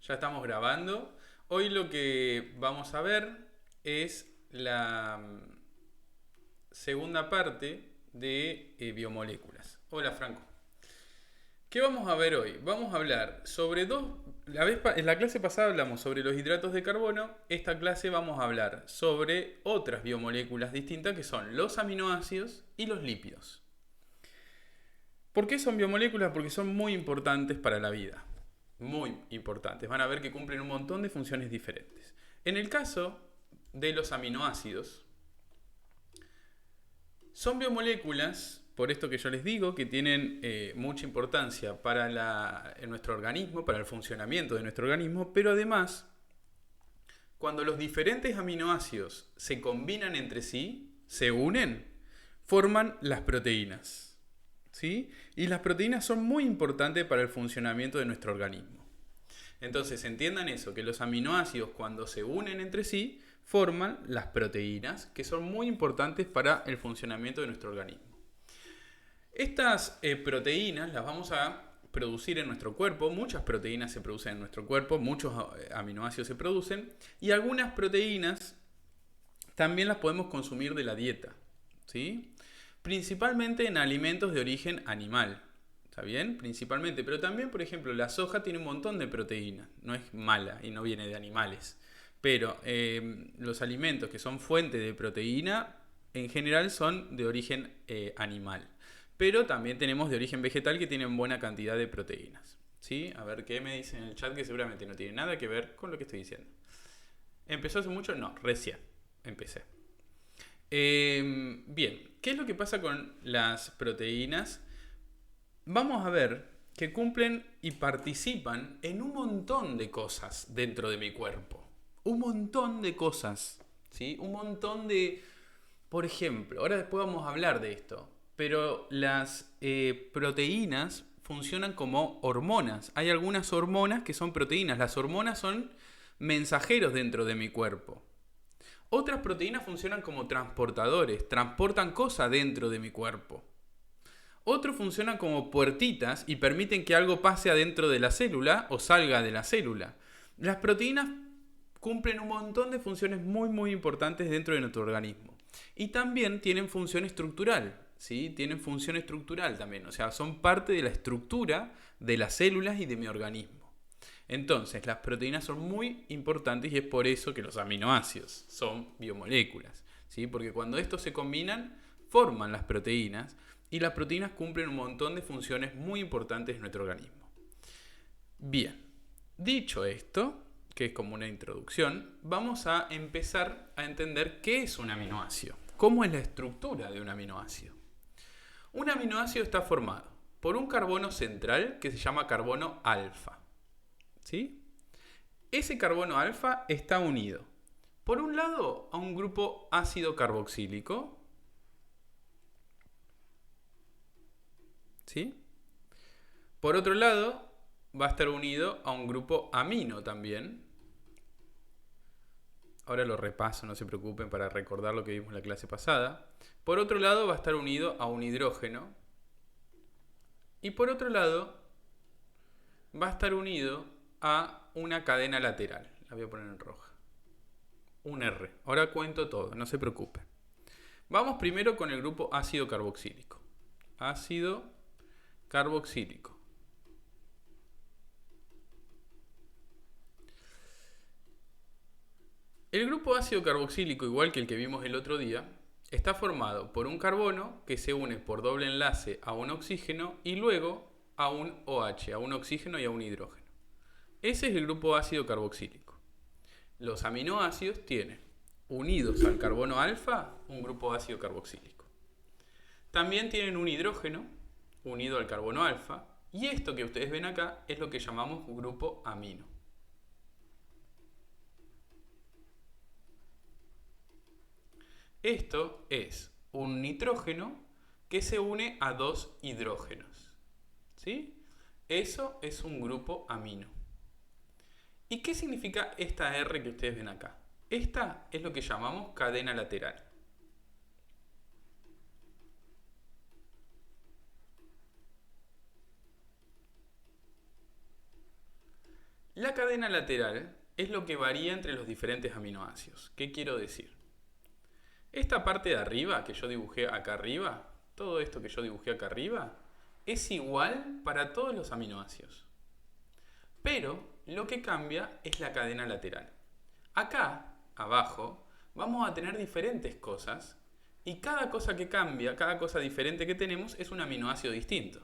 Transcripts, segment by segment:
Ya estamos grabando. Hoy lo que vamos a ver es la segunda parte de biomoléculas. Hola Franco. ¿Qué vamos a ver hoy? Vamos a hablar sobre en la clase pasada hablamos sobre los hidratos de carbono. Esta clase vamos a hablar sobre otras biomoléculas distintas que son los aminoácidos y los lípidos. ¿Por qué son biomoléculas? Porque son muy importantes para la vida. Muy importantes. Van a ver que cumplen un montón de funciones diferentes. En el caso de los aminoácidos, son biomoléculas, por esto que yo les digo, que tienen mucha importancia para en nuestro organismo, para el funcionamiento de nuestro organismo, pero además, cuando los diferentes aminoácidos se combinan entre sí, se unen, forman las proteínas. ¿Sí? Y las proteínas son muy importantes para el funcionamiento de nuestro organismo. Entonces, entiendan eso, que los aminoácidos cuando se unen entre sí forman las proteínas, que son muy importantes para el funcionamiento de nuestro organismo. Estas proteínas las vamos a producir en nuestro cuerpo, muchas proteínas se producen en nuestro cuerpo, muchos aminoácidos se producen, y algunas proteínas también las podemos consumir de la dieta, ¿sí? Principalmente en alimentos de origen animal, ¿está bien? Principalmente, pero también, por ejemplo, la soja tiene un montón de proteínas, no es mala y no viene de animales, pero los alimentos que son fuente de proteína en general son de origen animal, pero también tenemos de origen vegetal que tienen buena cantidad de proteínas, ¿sí? A ver qué me dicen en el chat que seguramente no tiene nada que ver con lo que estoy diciendo. ¿Empezó hace mucho? No, recién empecé. Bien, ¿qué es lo que pasa con las proteínas? Vamos a ver que cumplen y participan en un montón de cosas dentro de mi cuerpo. Un montón de cosas, ¿sí? Un montón de... Por ejemplo, ahora después vamos a hablar de esto, pero las proteínas funcionan como hormonas. Hay algunas hormonas que son proteínas. Las hormonas son mensajeros dentro de mi cuerpo. Otras proteínas funcionan como transportadores, transportan cosas dentro de mi cuerpo. Otros funcionan como puertitas y permiten que algo pase adentro de la célula o salga de la célula. Las proteínas cumplen un montón de funciones muy importantes dentro de nuestro organismo. Y también tienen función estructural, ¿sí? Tienen función estructural también, o sea, son parte de la estructura de las células y de mi organismo. Entonces, las proteínas son muy importantes y es por eso que los aminoácidos son biomoléculas, ¿sí? Porque cuando estos se combinan, forman las proteínas y las proteínas cumplen un montón de funciones muy importantes en nuestro organismo. Bien, dicho esto, que es como una introducción, vamos a empezar a entender qué es un aminoácido, cómo es la estructura de un aminoácido. Un aminoácido está formado por un carbono central que se llama carbono alfa. ¿Sí? Ese carbono alfa está unido, por un lado, a un grupo ácido carboxílico, ¿sí? Por otro lado, va a estar unido a un grupo amino también. Ahora lo repaso, no se preocupen para recordar lo que vimos en la clase pasada. Por otro lado, va a estar unido a un hidrógeno. Y por otro lado, va a estar unido a una cadena lateral. La voy a poner en roja. Un R. Ahora cuento todo, no se preocupen. Vamos primero con el grupo ácido carboxílico. Ácido carboxílico. El grupo ácido carboxílico, igual que el que vimos el otro día, está formado por un carbono que se une por doble enlace a un oxígeno y luego a un OH, a un oxígeno y a un hidrógeno. Ese es el grupo ácido carboxílico. Los aminoácidos tienen unidos al carbono alfa un grupo ácido carboxílico. También tienen un hidrógeno unido al carbono alfa y esto que ustedes ven acá es lo que llamamos grupo amino. Esto es un nitrógeno que se une a dos hidrógenos. ¿Sí? Eso es un grupo amino. ¿Y qué significa esta R que ustedes ven acá? Esta es lo que llamamos cadena lateral. La cadena lateral es lo que varía entre los diferentes aminoácidos. ¿Qué quiero decir? Esta parte de arriba que yo dibujé acá arriba, todo esto que yo dibujé acá arriba, es igual para todos los aminoácidos. Pero lo que cambia es la cadena lateral. Acá, abajo, vamos a tener diferentes cosas y cada cosa que cambia, cada cosa diferente que tenemos es un aminoácido distinto.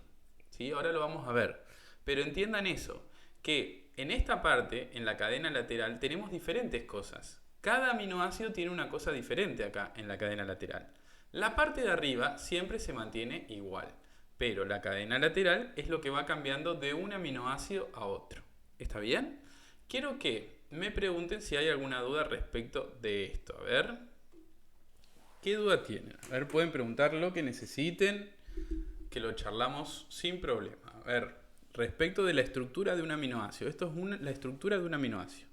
¿Sí? Ahora lo vamos a ver. Pero entiendan eso, que en esta parte, en la cadena lateral, tenemos diferentes cosas. Cada aminoácido tiene una cosa diferente acá en la cadena lateral. La parte de arriba siempre se mantiene igual, pero la cadena lateral es lo que va cambiando de un aminoácido a otro. ¿Está bien? Quiero que me pregunten si hay alguna duda respecto de esto. A ver, ¿qué duda tienen? A ver, pueden preguntar lo que necesiten, que lo charlamos sin problema. A ver, respecto de la estructura de un aminoácido. Esto es la estructura de un aminoácido.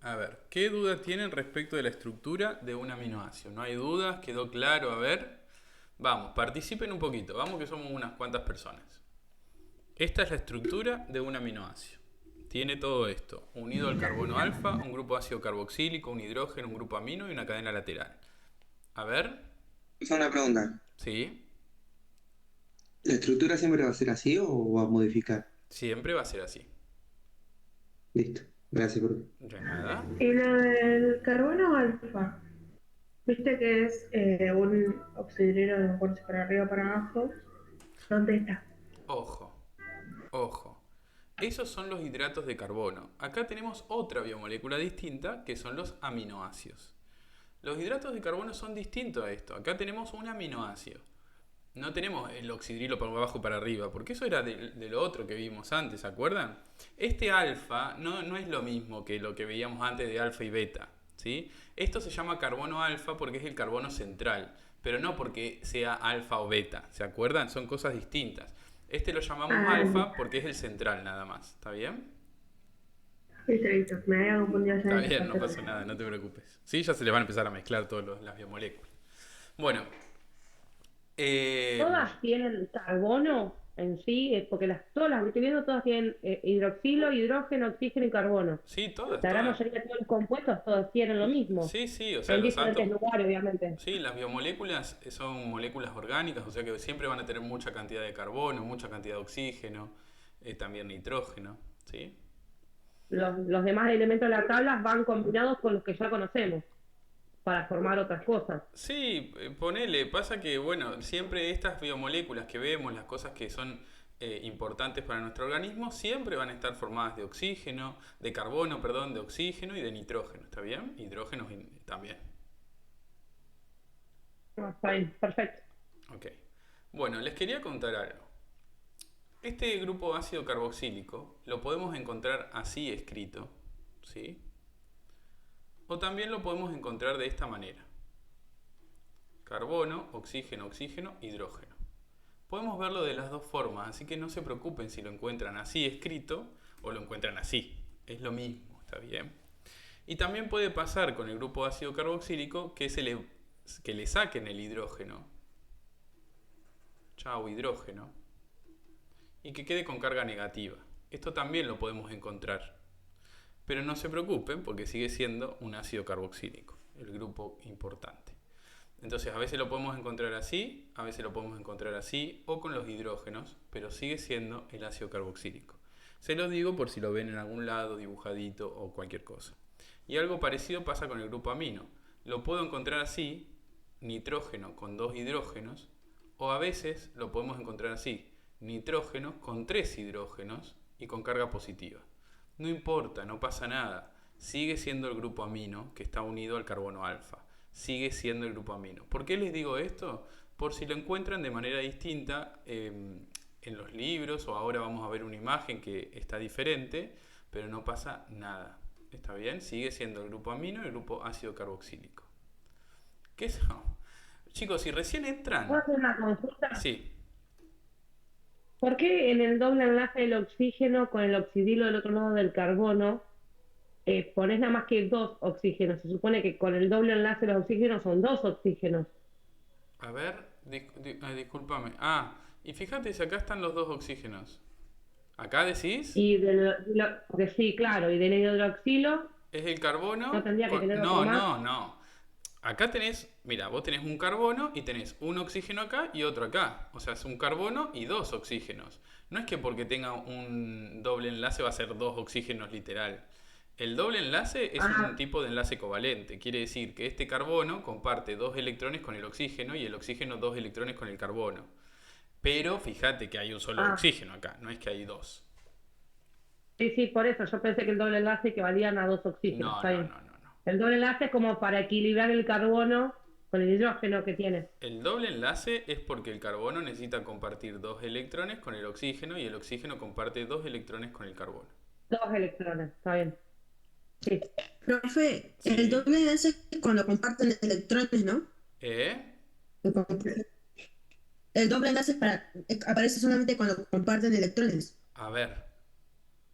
A ver, ¿qué duda tienen respecto de la estructura de un aminoácido? ¿No hay dudas? ¿Quedó claro? A ver, vamos, participen un poquito. Vamos que somos unas cuantas personas. Esta es la estructura de un aminoácido. Tiene todo esto, unido al carbono alfa, un grupo ácido carboxílico, un hidrógeno, un grupo amino y una cadena lateral. A ver, Es una pregunta. sí, ¿La estructura siempre va a ser así o va a modificar? siempre va a ser así. Listo. Gracias por... De nada. Y lo del carbono alfa, viste que es un oxidrilo de ponerse para arriba o para abajo. ¿Dónde está? Ojo, ojo. Esos son los hidratos de carbono. Acá tenemos otra biomolécula distinta que son los aminoácidos. Los hidratos de carbono son distintos a esto. Acá tenemos un aminoácido. No tenemos el oxidrilo para abajo y para arriba, porque eso era de lo otro que vimos antes, ¿se acuerdan? Este alfa no es lo mismo que lo que veíamos antes de alfa y beta, ¿sí? Esto se llama carbono alfa porque es el carbono central, pero no porque sea alfa o beta, ¿se acuerdan? Son cosas distintas. Este lo llamamos Ah, alfa porque es el central nada más, ¿está bien? listo, listo. Me había confundido ya Está en esa bien, no parte. pasa nada, no te preocupes. Sí, ya se le van a empezar a mezclar todas las biomoléculas. Bueno, eh, Todas tienen carbono en sí, porque todas las que estoy viendo, todas tienen hidroxilo, hidrógeno, oxígeno y carbono. sí, todas, La gran todas. mayoría de todos los compuestos, todos tienen lo mismo, Sí, sí, o sea, en los diferentes átomos. lugares, obviamente. Sí, las biomoléculas son moléculas orgánicas, o sea que siempre van a tener mucha cantidad de carbono, mucha cantidad de oxígeno, también nitrógeno, ¿sí? Los demás elementos de la tabla van combinados con los que ya conocemos para formar otras cosas. Sí, ponele, pasa que, bueno, siempre estas biomoléculas que vemos, las cosas que son importantes para nuestro organismo, siempre van a estar formadas de oxígeno, de carbono, perdón, de oxígeno y de nitrógeno, ¿está bien? Hidrógeno también. Ah, está bien, perfecto. Ok. Bueno, les quería contar algo. Este grupo ácido carboxílico lo podemos encontrar así escrito, ¿sí? O también lo podemos encontrar de esta manera. Carbono, oxígeno, oxígeno, hidrógeno. Podemos verlo de las dos formas, así que no se preocupen si lo encuentran así escrito o lo encuentran así. Es lo mismo, ¿está bien? Y también puede pasar con el grupo ácido carboxílico que le saquen el hidrógeno. Chau, hidrógeno. Y que quede con carga negativa. Esto también lo podemos encontrar. Pero no se preocupen porque sigue siendo un ácido carboxílico, el grupo importante. Entonces a veces lo podemos encontrar así, a veces lo podemos encontrar así o con los hidrógenos, pero sigue siendo el ácido carboxílico. Se los digo por si lo ven en algún lado dibujadito o cualquier cosa. Y algo parecido pasa con el grupo amino. Lo puedo encontrar así, nitrógeno con dos hidrógenos, o a veces lo podemos encontrar así, nitrógeno con tres hidrógenos y con carga positiva. No importa, no pasa nada. Sigue siendo el grupo amino que está unido al carbono alfa. Sigue siendo el grupo amino. ¿Por qué les digo esto? Por si lo encuentran de manera distinta en los libros o ahora vamos a ver una imagen que está diferente, pero no pasa nada. ¿Está bien? Sigue siendo el grupo amino y el grupo ácido carboxílico. ¿Qué son? Chicos, si recién ¿Puedo entran... hacer una consulta? Sí. ¿Por qué en el doble enlace del oxígeno con el oxidilo del otro lado del carbono pones nada más que dos oxígenos? Se supone que con el doble enlace de los oxígenos son dos oxígenos. A ver, discúlpame. Ah, Y fíjate si acá están los dos oxígenos. Acá decís, Porque sí, claro, y del hidroxilo es el no carbono tendría que con... tener otro No, más. no, no. Acá tenés, mira, vos tenés un carbono y tenés un oxígeno acá y otro acá. O sea, es un carbono y dos oxígenos. No es que porque tenga un doble enlace va a ser dos oxígenos literal. El doble enlace es un Ah, tipo de enlace covalente. Quiere decir que este carbono comparte dos electrones con el oxígeno y el oxígeno dos electrones con el carbono. Pero fíjate que hay un solo ah, oxígeno acá, no es que hay dos. sí, sí, por eso yo pensé que el doble enlace equivalían a dos oxígenos, No, está no, bien. no, no, no. El doble enlace es como para equilibrar el carbono con el hidrógeno que tiene. El doble enlace es porque el carbono necesita compartir dos electrones con el oxígeno y el oxígeno comparte dos electrones con el carbono. Dos electrones, está bien. Sí. Profe, el Sí. doble enlace es cuando comparten electrones, ¿no? ¿Eh? El doble enlace es aparece solamente cuando comparten electrones. A ver,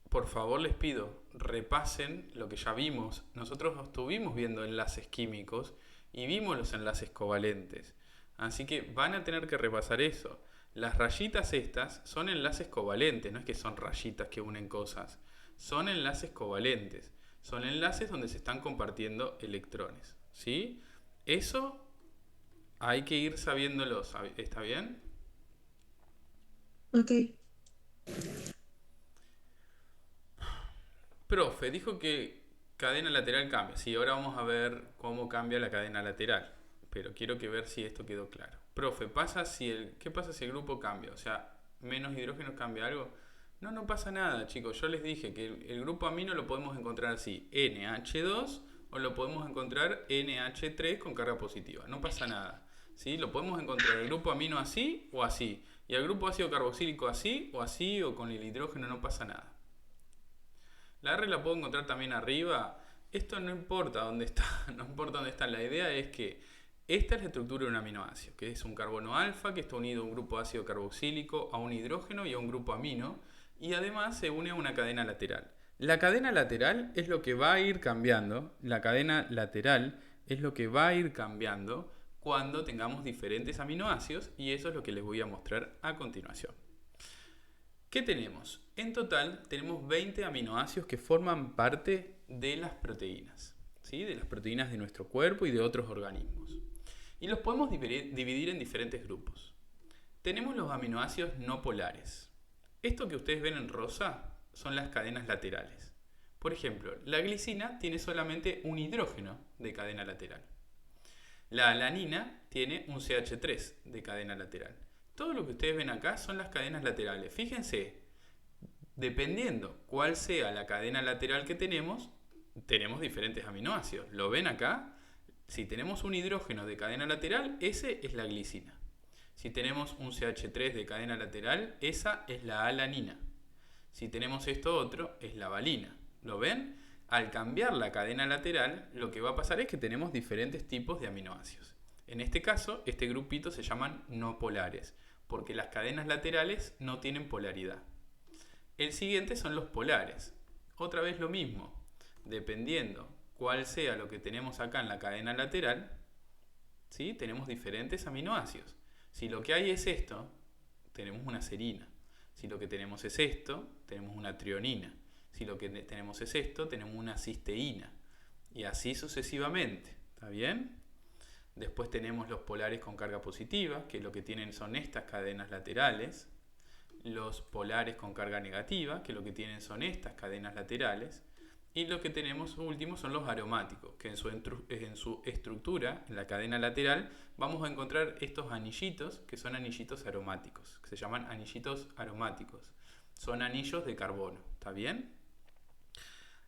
por favor les pido, repasen lo que ya vimos. Nosotros estuvimos viendo enlaces químicos y vimos los enlaces covalentes. Así que van a tener que repasar eso. Las rayitas estas son enlaces covalentes, no es que son rayitas que unen cosas. Son enlaces covalentes. Son enlaces donde se están compartiendo electrones. ¿Sí? Eso hay que ir sabiéndolo. ¿Está bien? Ok. Profe, dijo que cadena lateral cambia. Sí, ahora vamos a ver cómo cambia la cadena lateral. Pero quiero que ver si esto quedó claro. Profe, ¿qué pasa si el grupo cambia? O sea, menos hidrógeno cambia algo. No, no pasa nada, chicos. Yo les dije que el grupo amino lo podemos encontrar así, NH2, o lo podemos encontrar NH3 con carga positiva. No pasa nada. ¿Sí? Lo podemos encontrar el grupo amino así o así. Y el grupo ácido carboxílico así, o con el hidrógeno no pasa nada. La R la puedo encontrar también arriba. Esto no importa dónde está, no importa dónde está. La idea es que esta es la estructura de un aminoácido, que es un carbono alfa que está unido a un grupo ácido carboxílico, a un hidrógeno y a un grupo amino, y además se une a una cadena lateral. La cadena lateral es lo que va a ir cambiando. La cadena lateral es lo que va a ir cambiando cuando tengamos diferentes aminoácidos, y eso es lo que les voy a mostrar a continuación. ¿Qué tenemos? En total tenemos 20 aminoácidos que forman parte de las proteínas, ¿sí? De las proteínas de nuestro cuerpo y de otros organismos. Y los podemos dividir en diferentes grupos. Tenemos los aminoácidos no polares. Esto que ustedes ven en rosa son las cadenas laterales. Por ejemplo, la glicina tiene solamente un hidrógeno de cadena lateral. La alanina tiene un CH3 de cadena lateral. Todo lo que ustedes ven acá son las cadenas laterales. Fíjense, dependiendo cuál sea la cadena lateral que tenemos diferentes aminoácidos. ¿Lo ven acá? Si tenemos un hidrógeno de cadena lateral, ese es la glicina. Si tenemos un CH3 de cadena lateral, esa es la alanina. Si tenemos esto otro, es la valina. ¿Lo ven? Al cambiar la cadena lateral, lo que va a pasar es que tenemos diferentes tipos de aminoácidos. En este caso, este grupito se llaman no polares, porque las cadenas laterales no tienen polaridad. El siguiente son los polares. Otra vez lo mismo. Dependiendo cuál sea lo que tenemos acá en la cadena lateral, ¿sí? Tenemos diferentes aminoácidos. Si lo que hay es esto, tenemos una serina. Si lo que tenemos es esto, tenemos una trionina. Si lo que tenemos es esto, tenemos una cisteína. Y así sucesivamente. ¿Está bien? Después tenemos los polares con carga positiva, que lo que tienen son estas cadenas laterales. Los polares con carga negativa, que lo que tienen son estas cadenas laterales. Y lo que tenemos último son los aromáticos, que en su estructura, en la cadena lateral, vamos a encontrar estos anillitos, que son anillitos aromáticos, que se llaman anillitos aromáticos. Son anillos de carbono, ¿está bien?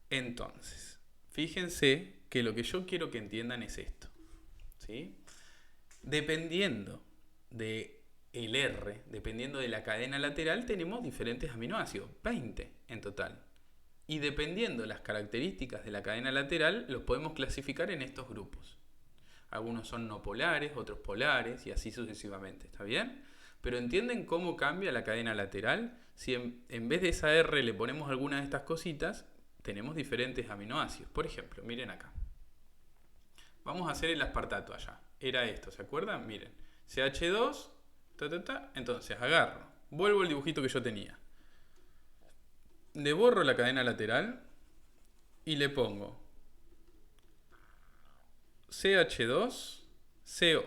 Entonces, fíjense que lo que yo quiero que entiendan es esto, ¿sí? Dependiendo de el R, dependiendo de la cadena lateral, tenemos diferentes aminoácidos, 20 en total. Y dependiendo de las características de la cadena lateral, los podemos clasificar en estos grupos. Algunos son no polares, otros polares y así sucesivamente, ¿está bien? Pero ¿entienden cómo cambia la cadena lateral? Si en vez de esa R le ponemos alguna de estas cositas, tenemos diferentes aminoácidos. Por ejemplo, miren acá. Vamos a hacer el aspartato allá. Era esto, ¿se acuerdan? Miren, CH2 Entonces agarro, vuelvo al dibujito que yo tenía. Le borro la cadena lateral y le pongo CH2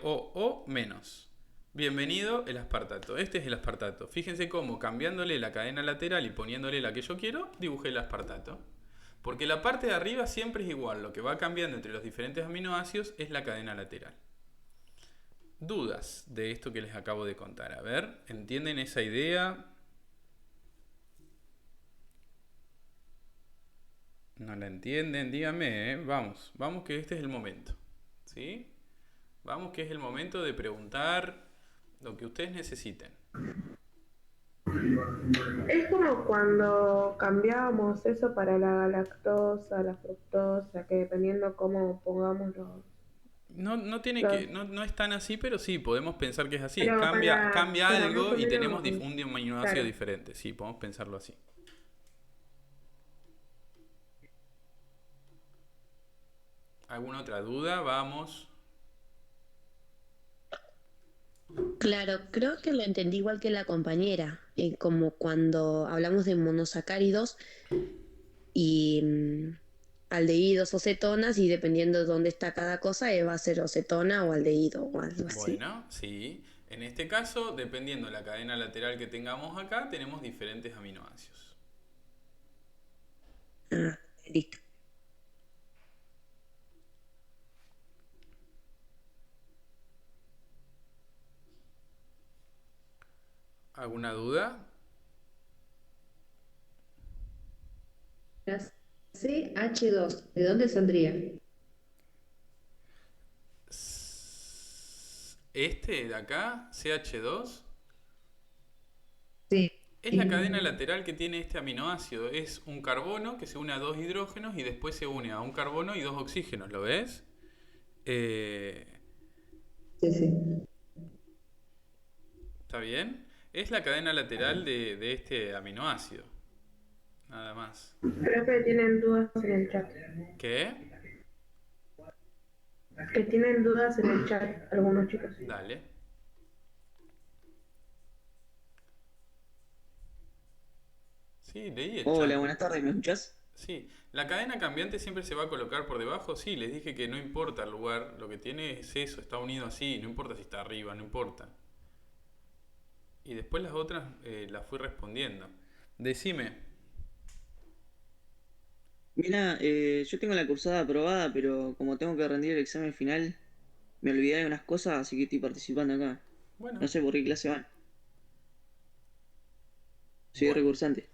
COO menos. Bienvenido el aspartato. Este es el aspartato. Fíjense cómo cambiándole la cadena lateral y poniéndole la que yo quiero, dibujé el aspartato. Porque la parte de arriba siempre es igual. Lo que va cambiando entre los diferentes aminoácidos es la cadena lateral. ¿Dudas de esto que les acabo de contar? A ver, ¿entienden esa idea? ¿No la entienden? Díganme, ¿eh? Vamos, vamos que este es el momento. ¿Sí? Vamos que es el momento de preguntar lo que ustedes necesiten. Es como cuando cambiábamos eso para la lactosa, la fructosa, que dependiendo cómo pongamos los... No tiene los- que, no es tan así, pero sí, podemos pensar que es así. Pero Cambia para algo más o y menos, tenemos un aminoácido claro. diferente. Sí, podemos pensarlo así. ¿Alguna otra duda? Vamos. Claro, creo que lo entendí igual que la compañera, como cuando hablamos de monosacáridos y aldehídos o cetonas, y dependiendo de dónde está cada cosa, va a ser o cetona o aldehído o algo así. Bueno, sí. En este caso, dependiendo de la cadena lateral que tengamos acá, tenemos diferentes aminoácidos. Ah, listo. ¿Alguna duda? CH2, ¿de dónde saldría? Este de acá, CH2, Sí. es la cadena lateral que tiene este aminoácido. Es un carbono que se une a dos hidrógenos y después se une a un carbono y dos oxígenos. ¿Lo ves? Sí. ¿Está bien? Es la cadena lateral de este aminoácido. Nada más. Creo que tienen dudas en el chat. ¿Qué? Que tienen dudas en el chat algunos chicos. Dale. Sí, leí el Hola, chat. buenas tardes, ¿me escuchás? Sí, la cadena cambiante siempre se va a colocar por debajo. Sí, les dije que no importa el lugar, lo que tiene es eso, está unido así, no importa si está arriba, no importa. Y después las otras las fui respondiendo. Decime, Mira, yo tengo la cursada aprobada, pero como tengo que rendir el examen final, me olvidé de unas cosas, así que estoy participando acá. bueno, No sé por qué clase van. Soy bueno, recursante.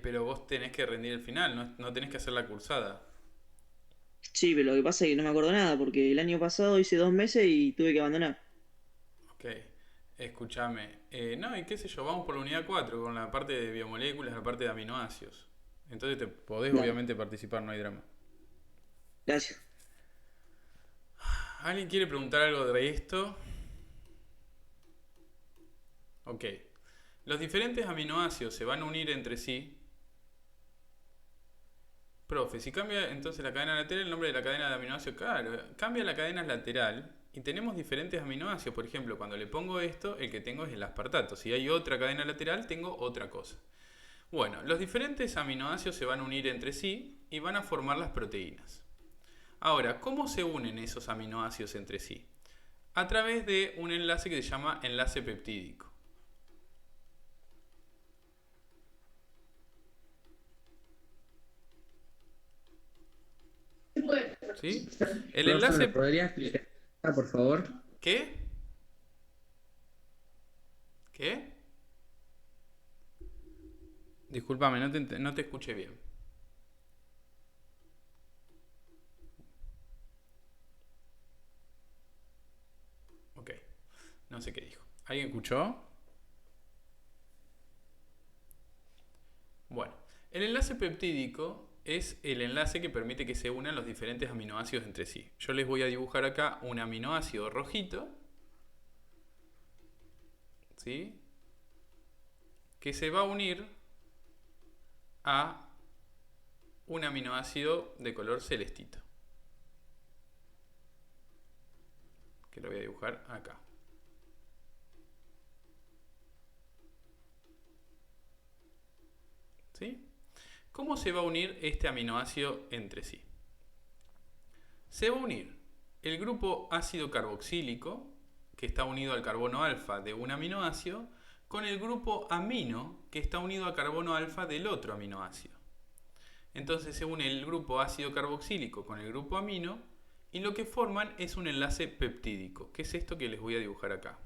pero vos tenés que rendir el final, no tenés que hacer la cursada. Sí, pero lo que pasa es que no me acuerdo nada, porque el año pasado hice 2 meses y tuve que abandonar. Ok, escúchame. No, y qué sé yo, vamos por la unidad 4 con la parte de biomoléculas, la parte de aminoácidos. Entonces te podés Dale, obviamente participar, no hay drama. gracias. ¿Alguien quiere preguntar algo de esto? Ok. Los diferentes aminoácidos se van a unir entre sí. Profe, si cambia entonces la cadena lateral, el nombre de la cadena de aminoácidos, claro, cambia la cadena lateral y tenemos diferentes aminoácidos. Por ejemplo, cuando le pongo esto, el que tengo es el aspartato. Si hay otra cadena lateral, tengo otra cosa. Bueno, los diferentes aminoácidos se van a unir entre sí y van a formar las proteínas. Ahora, ¿cómo se unen esos aminoácidos entre sí? A través de un enlace que se llama enlace peptídico. ¿Sí? El Profe, ¿me enlace... podría explicar, por favor? ¿Qué? ¿Qué? Discúlpame, no te escuché bien. Ok, no sé qué dijo. ¿Alguien escuchó? Bueno, el enlace peptídico es el enlace que permite que se unan los diferentes aminoácidos entre sí. Yo les voy a dibujar acá un aminoácido rojito, ¿sí? Que se va a unir a un aminoácido de color celestito, que lo voy a dibujar acá. ¿Sí? ¿Cómo se va a unir este aminoácido entre sí? Se va a unir el grupo ácido carboxílico, que está unido al carbono alfa de un aminoácido, con el grupo amino, que está unido al carbono alfa del otro aminoácido. Entonces se une el grupo ácido carboxílico con el grupo amino y lo que forman es un enlace peptídico, que es esto que les voy a dibujar acá.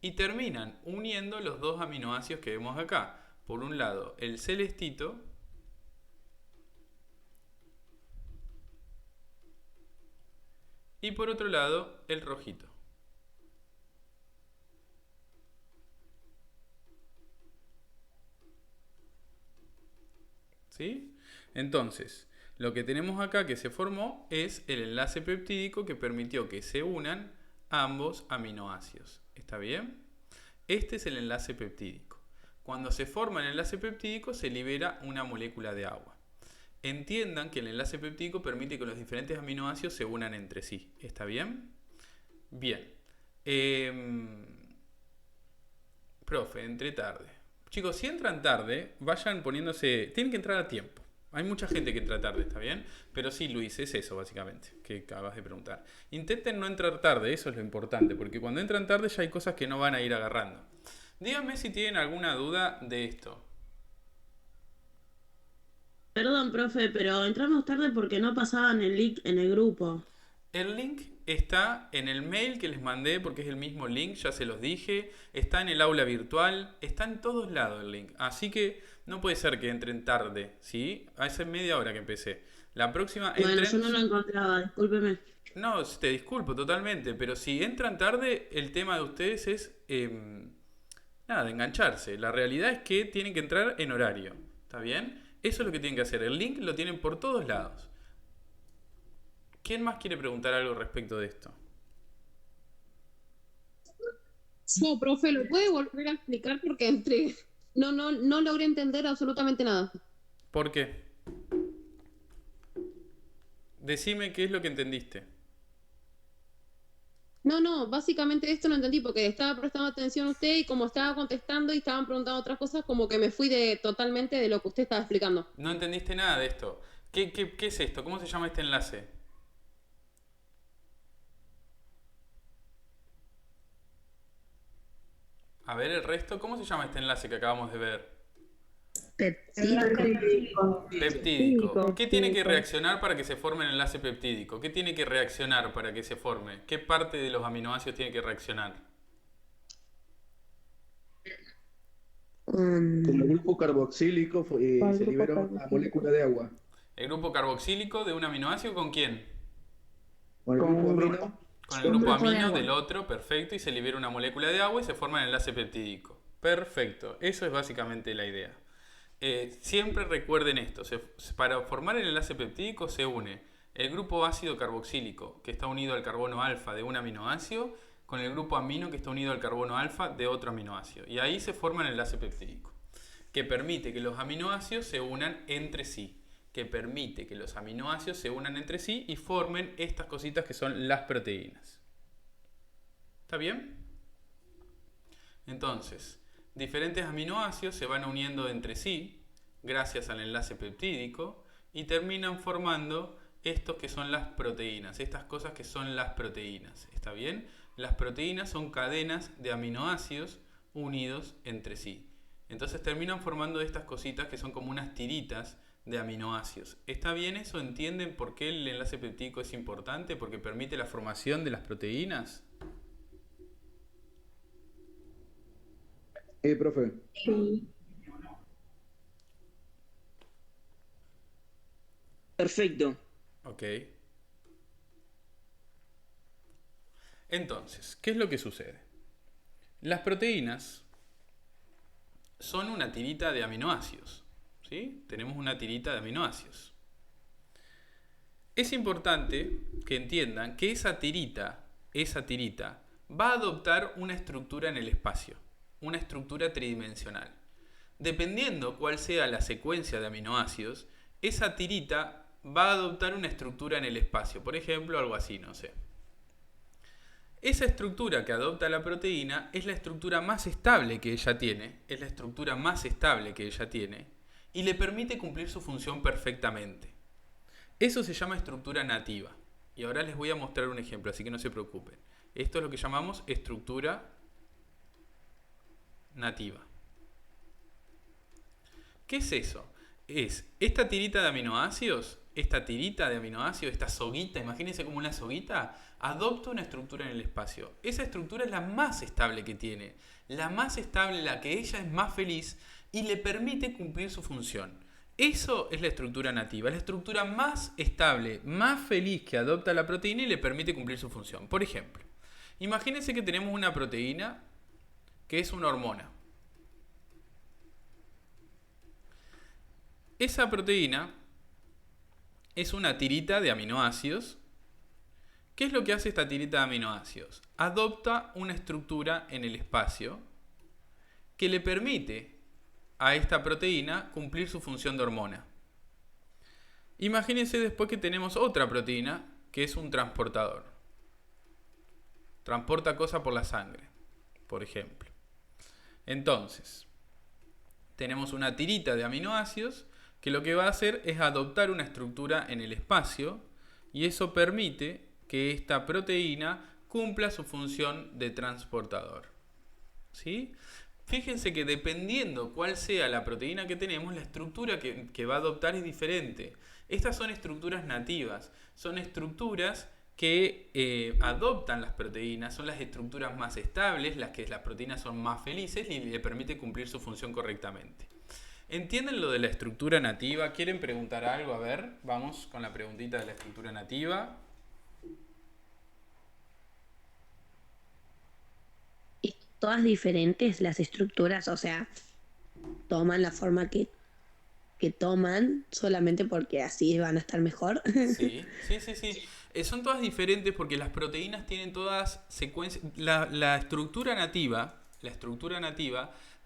Y terminan uniendo los dos aminoácidos que vemos acá. Por un lado el celestito y por otro lado el rojito. ¿Sí? Entonces, lo que tenemos acá que se formó es el enlace peptídico que permitió que se unan ambos aminoácidos. ¿Está bien? Este es el enlace peptídico. Cuando se forma el enlace peptídico se libera una molécula de agua. Entiendan que el enlace peptídico permite que los diferentes aminoácidos se unan entre sí. ¿Está bien? Bien. Profe, entré tarde. Chicos, si entran tarde, vayan poniéndose... Tienen que entrar a tiempo. Hay mucha gente que entra tarde, ¿está bien? Pero sí, Luis, es eso básicamente que acabas de preguntar. Intenten no entrar tarde, eso es lo importante, porque cuando entran tarde ya hay cosas que no van a ir agarrando. Díganme si tienen alguna duda de esto. Perdón, profe, pero entramos tarde porque no pasaban el link en el grupo. El link está en el mail que les mandé porque es el mismo link, ya se los dije. Está en el aula virtual, está en todos lados el link. Así que no puede ser que entren tarde, ¿sí? Hace media hora que empecé. La próxima Bueno, entren... yo no lo encontraba, discúlpeme. No, te disculpo totalmente, pero si entran tarde, el tema de ustedes es... nada, engancharse. La realidad es que tienen que entrar en horario, ¿está bien? Eso es lo que tienen que hacer. El link lo tienen por todos lados. ¿Quién más quiere preguntar algo respecto de esto? No, profe, ¿lo puede volver a explicar? Porque no logré entender absolutamente nada. ¿Por qué? Decime qué es lo que entendiste. No, básicamente esto no entendí porque estaba prestando atención a usted y como estaba contestando y estaban preguntando otras cosas, como que me fui totalmente de lo que usted estaba explicando. No entendiste nada de esto. ¿Qué es esto? ¿Cómo se llama este enlace? A ver el resto. ¿Cómo se llama este enlace que acabamos de ver? Peptídico. ¿Qué tiene que reaccionar para que se forme el enlace peptídico? ¿Qué tiene que reaccionar para que se forme? ¿Qué parte de los aminoácidos tiene que reaccionar? Con el grupo carboxílico se libera una molécula de agua. ¿El grupo carboxílico de un aminoácido con quién? Con el grupo amino. Con el grupo amino del otro, perfecto, y se libera una molécula de agua y se forma el enlace peptídico. Perfecto, eso es básicamente la idea. Siempre recuerden esto, para formar el enlace peptídico se une el grupo ácido carboxílico, que está unido al carbono alfa de un aminoácido, con el grupo amino, que está unido al carbono alfa de otro aminoácido. Y ahí se forma el enlace peptídico, que permite que los aminoácidos se unan entre sí. Y formen estas cositas que son las proteínas. ¿Está bien? Entonces, diferentes aminoácidos se van uniendo entre sí gracias al enlace peptídico y terminan formando estos que son las proteínas, estas cosas que son las proteínas. ¿Está bien? Las proteínas son cadenas de aminoácidos unidos entre sí. Entonces terminan formando estas cositas que son como unas tiritas de aminoácidos. ¿Está bien eso? ¿Entienden por qué el enlace peptídico es importante? Porque permite la formación de las proteínas. Profe. Sí. Perfecto. Ok. Entonces, ¿qué es lo que sucede? Las proteínas son una tirita de aminoácidos. ¿Sí? Tenemos una tirita de aminoácidos. Es importante que entiendan que esa tirita va a adoptar una estructura en el espacio, una estructura tridimensional. Dependiendo cuál sea la secuencia de aminoácidos, esa tirita va a adoptar una estructura en el espacio. Por ejemplo, algo así, no sé. Esa estructura que adopta la proteína es la estructura más estable que ella tiene, y le permite cumplir su función perfectamente. Eso se llama estructura nativa. Y ahora les voy a mostrar un ejemplo, así que no se preocupen. Esto es lo que llamamos estructura nativa. ¿Qué es eso? Es esta tirita de aminoácidos, esta soguita, imagínense como una soguita, adopta una estructura en el espacio. Esa estructura es la más estable que tiene, la más estable, la que ella es más feliz y le permite cumplir su función. Eso es la estructura nativa, es la estructura más estable, más feliz que adopta la proteína y le permite cumplir su función. Por ejemplo, imagínense que tenemos una proteína que es una hormona. Esa proteína es una tirita de aminoácidos. ¿Qué es lo que hace esta tirita de aminoácidos? Adopta una estructura en el espacio que le permite a esta proteína cumplir su función de hormona. Imagínense después que tenemos otra proteína que es un transportador. Transporta cosas por la sangre, por ejemplo. Entonces, tenemos una tirita de aminoácidos que lo que va a hacer es adoptar una estructura en el espacio y eso permite que esta proteína cumpla su función de transportador. ¿Sí? Fíjense que dependiendo cuál sea la proteína que tenemos, la estructura que va a adoptar es diferente. Estas son estructuras nativas, son estructuras que adoptan las proteínas, son las estructuras más estables, las que las proteínas son más felices y le permite cumplir su función correctamente. ¿Entienden lo de la estructura nativa? ¿Quieren preguntar algo? A ver, vamos con la preguntita de la estructura nativa. Todas diferentes las estructuras, o sea, toman la forma que toman solamente porque así van a estar mejor. Sí. Son todas diferentes porque las proteínas tienen todas secuencias. La estructura nativa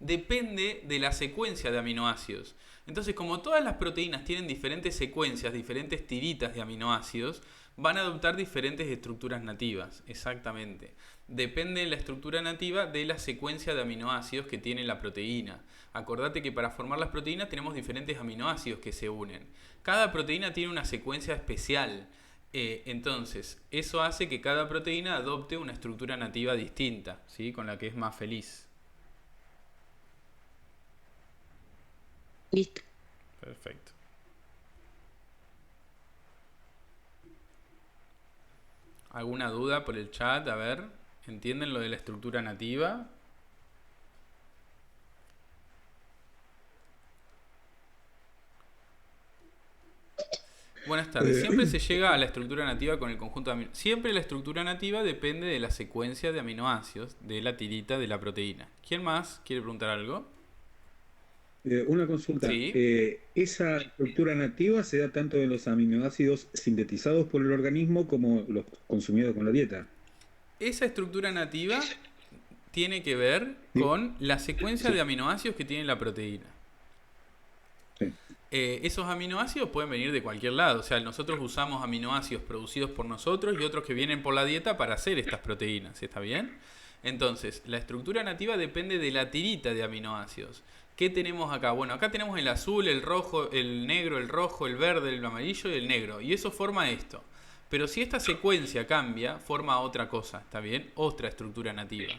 depende de la secuencia de aminoácidos. Entonces, como todas las proteínas tienen diferentes secuencias, diferentes tiritas de aminoácidos, van a adoptar diferentes estructuras nativas, exactamente. Depende la estructura nativa de la secuencia de aminoácidos que tiene la proteína. Acordate que para formar las proteínas tenemos diferentes aminoácidos que se unen. Cada proteína tiene una secuencia especial. Entonces, eso hace que cada proteína adopte una estructura nativa distinta, ¿sí? Con la que es más feliz. Listo. Perfecto. ¿Alguna duda por el chat? A ver, ¿entienden lo de la estructura nativa? Buenas tardes. Siempre se llega a la estructura nativa con el conjunto de aminoácidos. Siempre la estructura nativa depende de la secuencia de aminoácidos de la tirita de la proteína. ¿Quién más quiere preguntar algo? Una consulta. Sí. ¿Esa estructura nativa se da tanto de los aminoácidos sintetizados por el organismo como los consumidos con la dieta? Esa estructura nativa tiene que ver con la secuencia de aminoácidos que tiene la proteína. Sí. Esos aminoácidos pueden venir de cualquier lado. O sea, nosotros usamos aminoácidos producidos por nosotros y otros que vienen por la dieta para hacer estas proteínas. ¿Está bien? Entonces, la estructura nativa depende de la tirita de aminoácidos. ¿Qué tenemos acá? Bueno, acá tenemos el azul, el rojo, el negro, el rojo, el verde, el amarillo y el negro. Y eso forma esto. Pero si esta secuencia cambia, forma otra cosa. ¿Está bien? Otra estructura nativa.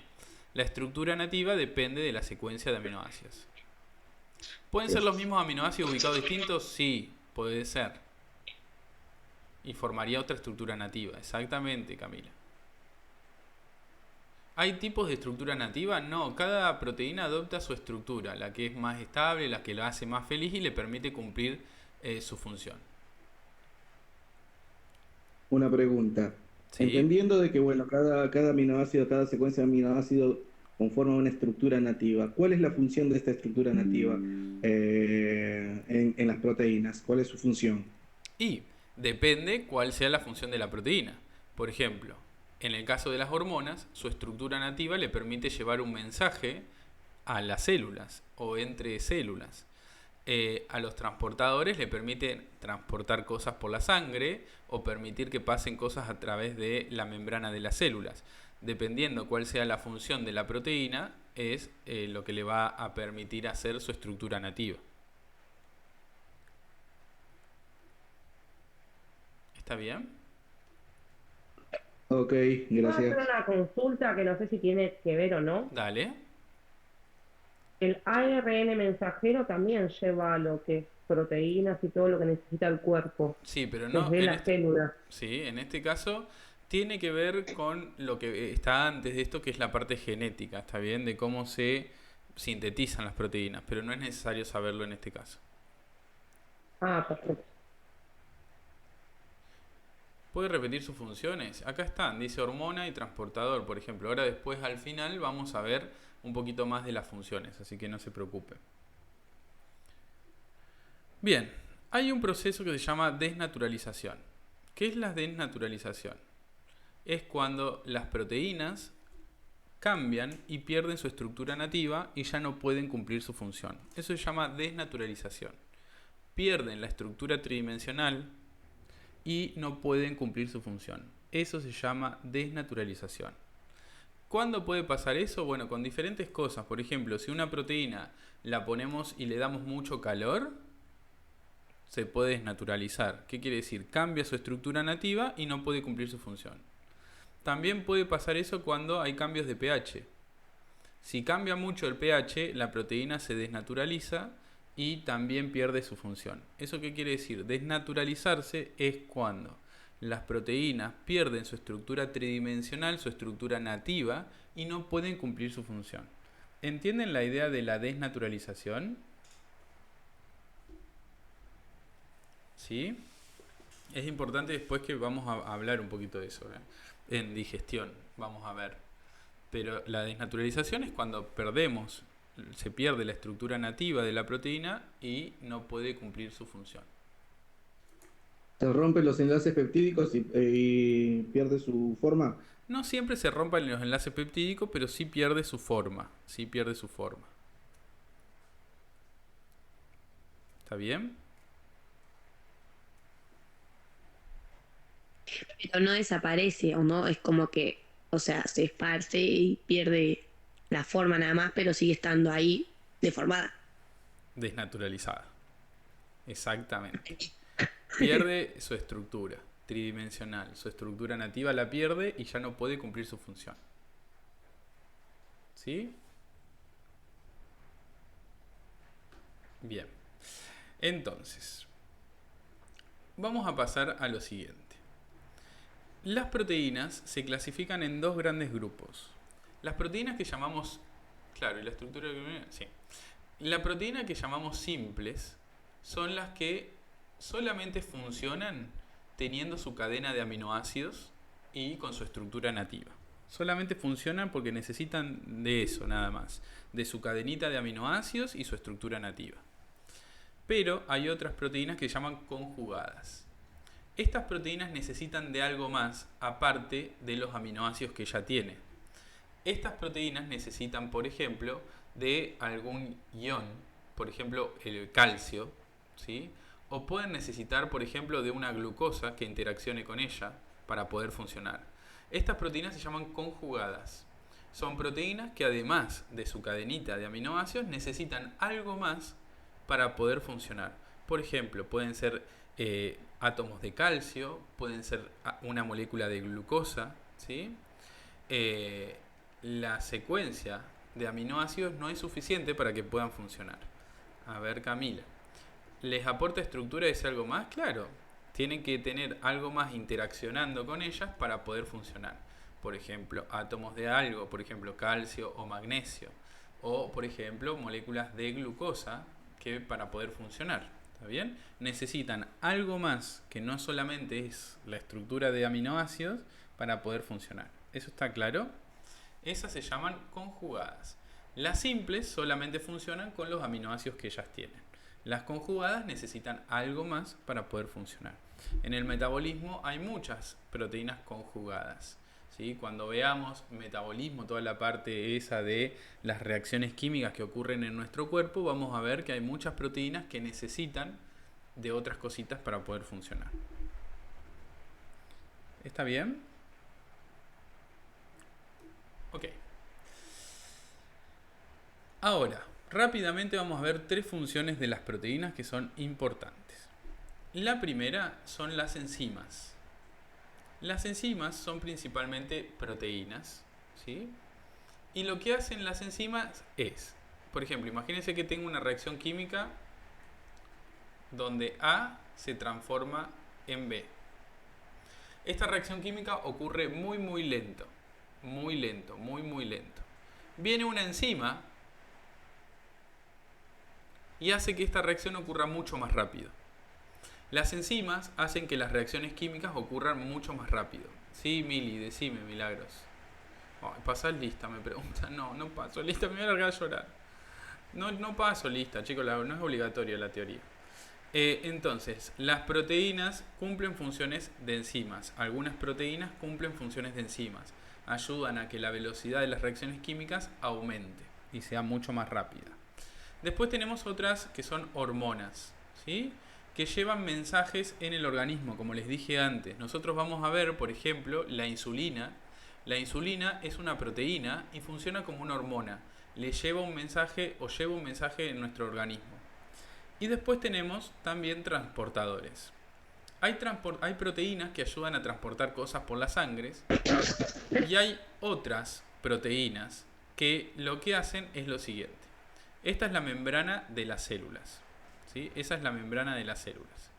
La estructura nativa depende de la secuencia de aminoácidos. ¿Pueden ser los mismos aminoácidos ubicados distintos? Sí, puede ser. Y formaría otra estructura nativa. Exactamente, Camila. ¿Hay tipos de estructura nativa? No, cada proteína adopta su estructura, la que es más estable, la que la hace más feliz y le permite cumplir su función. Una pregunta. Sí. Entendiendo de que, bueno, cada aminoácido, cada secuencia de aminoácidos conforma una estructura nativa. ¿Cuál es la función de esta estructura nativa en las proteínas? ¿Cuál es su función? Y depende cuál sea la función de la proteína. Por ejemplo, en el caso de las hormonas, su estructura nativa le permite llevar un mensaje a las células o entre células. A los transportadores le permite transportar cosas por la sangre o permitir que pasen cosas a través de la membrana de las células. dependiendo cuál sea la función de la proteína, es lo que le va a permitir hacer su estructura nativa. ¿Está bien? Ok, ¿Puedo hacer gracias. una consulta que no sé si tiene que ver o no? Dale. El ARN mensajero también lleva lo que es proteínas y todo lo que necesita el cuerpo, Sí, pero no desde en la célula. sí, en este caso tiene que ver con lo que está antes de esto, que es la parte genética, ¿está bien? De cómo se sintetizan las proteínas, pero no es necesario saberlo en este caso. Ah, perfecto. ¿Puede repetir sus funciones? Acá están, dice hormona y transportador, por ejemplo. Ahora después al final vamos a ver un poquito más de las funciones, así que no se preocupe. Bien, hay un proceso que se llama desnaturalización. ¿Qué es la desnaturalización? Es cuando las proteínas cambian y pierden su estructura nativa y ya no pueden cumplir su función. Eso se llama desnaturalización. Pierden la estructura tridimensional y no pueden cumplir su función. Eso se llama desnaturalización. ¿Cuándo puede pasar eso? Bueno, con diferentes cosas. Por ejemplo, si una proteína la ponemos y le damos mucho calor, se puede desnaturalizar. ¿Qué quiere decir? Cambia su estructura nativa y no puede cumplir su función. También puede pasar eso cuando hay cambios de pH. Si cambia mucho el pH, la proteína se desnaturaliza y también pierde su función. ¿Eso qué quiere decir? Desnaturalizarse es cuando las proteínas pierden su estructura tridimensional, su estructura nativa, y no pueden cumplir su función. ¿Entienden la idea de la desnaturalización? ¿Sí? Es importante después que vamos a hablar un poquito de eso, en digestión, vamos a ver. Pero la desnaturalización es cuando se pierde la estructura nativa de la proteína y no puede cumplir su función. Se rompen los enlaces peptídicos y pierde su forma. No siempre se rompen los enlaces peptídicos, pero sí pierde su forma. Sí pierde su forma. ¿Está bien? Pero no desaparece, o no, es como que, o sea, se esparce y pierde la forma nada más, pero sigue estando ahí deformada. Desnaturalizada. Exactamente. Pierde su estructura tridimensional. Su estructura nativa la pierde y ya no puede cumplir su función. ¿Sí? Bien. Entonces, vamos a pasar a lo siguiente. Las proteínas se clasifican en dos grandes grupos. Las proteínas que llamamos... Claro, y la estructura... Sí. La proteína que llamamos simples son las que solamente funcionan teniendo su cadena de aminoácidos y con su estructura nativa. Solamente funcionan porque necesitan de eso nada más, de su cadenita de aminoácidos y su estructura nativa. Pero hay otras proteínas que se llaman conjugadas. Estas proteínas necesitan de algo más aparte de los aminoácidos que ya tiene. Estas proteínas necesitan, por ejemplo, de algún ion, por ejemplo, el calcio, ¿sí? O pueden necesitar, por ejemplo, de una glucosa que interaccione con ella para poder funcionar. Estas proteínas se llaman conjugadas. Son proteínas que además de su cadenita de aminoácidos necesitan algo más para poder funcionar. Por ejemplo, pueden ser átomos de calcio, pueden ser una molécula de glucosa, ¿sí? La secuencia de aminoácidos no es suficiente para que puedan funcionar. A ver, Camila. ¿Les aporta estructura ese algo más? Claro. Tienen que tener algo más interaccionando con ellas para poder funcionar. Por ejemplo, átomos de algo, por ejemplo, calcio o magnesio. O, por ejemplo, moléculas de glucosa que para poder funcionar. ¿Está bien? Necesitan algo más que no solamente es la estructura de aminoácidos para poder funcionar. ¿Eso está claro? Esas se llaman conjugadas. Las simples solamente funcionan con los aminoácidos que ellas tienen. Las conjugadas necesitan algo más para poder funcionar. En el metabolismo hay muchas proteínas conjugadas, ¿sí? Cuando veamos metabolismo, toda la parte esa de las reacciones químicas que ocurren en nuestro cuerpo, vamos a ver que hay muchas proteínas que necesitan de otras cositas para poder funcionar. ¿Está bien? Ok. Ahora, rápidamente vamos a ver 3 funciones de las proteínas que son importantes. La primera son las enzimas. Las enzimas son principalmente proteínas, ¿sí? Y lo que hacen las enzimas es, por ejemplo, imagínense que tengo una reacción química donde A se transforma en B. Esta reacción química ocurre muy lento, muy lento. Viene una enzima y hace que esta reacción ocurra mucho más rápido. Las enzimas hacen que las reacciones químicas ocurran mucho más rápido. Sí, Mili, decime, Milagros. ¿Pasás lista? Me preguntan. No paso lista, me voy a largar a llorar. No paso lista, chicos, no es obligatorio la teoría. Entonces, las proteínas cumplen funciones de enzimas. Algunas proteínas cumplen funciones de enzimas. Ayudan a que la velocidad de las reacciones químicas aumente y sea mucho más rápida. Después tenemos otras que son hormonas, ¿sí? Que llevan mensajes en el organismo, como les dije antes. Nosotros vamos a ver, por ejemplo, la insulina. La insulina es una proteína y funciona como una hormona. Le lleva un mensaje o lleva un mensaje en nuestro organismo. Y después tenemos también transportadores. Hay proteínas que ayudan a transportar cosas por la sangre y hay otras proteínas que lo que hacen es lo siguiente. Esta es la membrana de las células, ¿sí? Esa es la membrana de las células.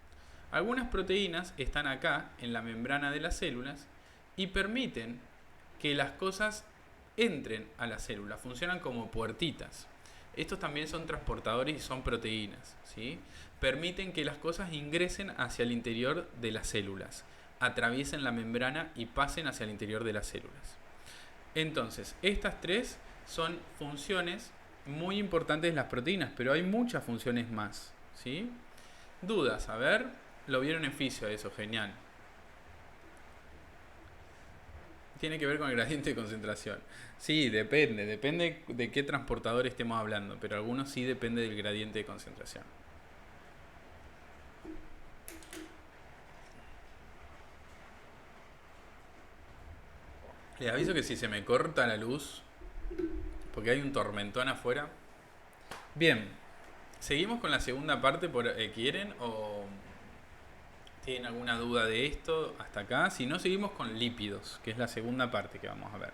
Algunas proteínas están acá en la membrana de las células y permiten que las cosas entren a la célula, funcionan como puertitas. Estos también son transportadores y son proteínas, ¿sí? Permiten que las cosas ingresen hacia el interior de las células, atraviesen la membrana y pasen hacia el interior de las células. Entonces, estas 3 son funciones muy importantes de las proteínas, pero hay muchas funciones más, ¿sí? Dudas, a ver, lo vieron en fisio eso, genial. Tiene que ver con el gradiente de concentración. Sí, depende de qué transportador estemos hablando, pero algunos sí depende del gradiente de concentración. Les aviso que si se me corta la luz, porque hay un tormentón afuera. Bien, seguimos con la segunda parte. ¿Quieren o tienen alguna duda de esto hasta acá? Si no, seguimos con lípidos, que es la segunda parte que vamos a ver.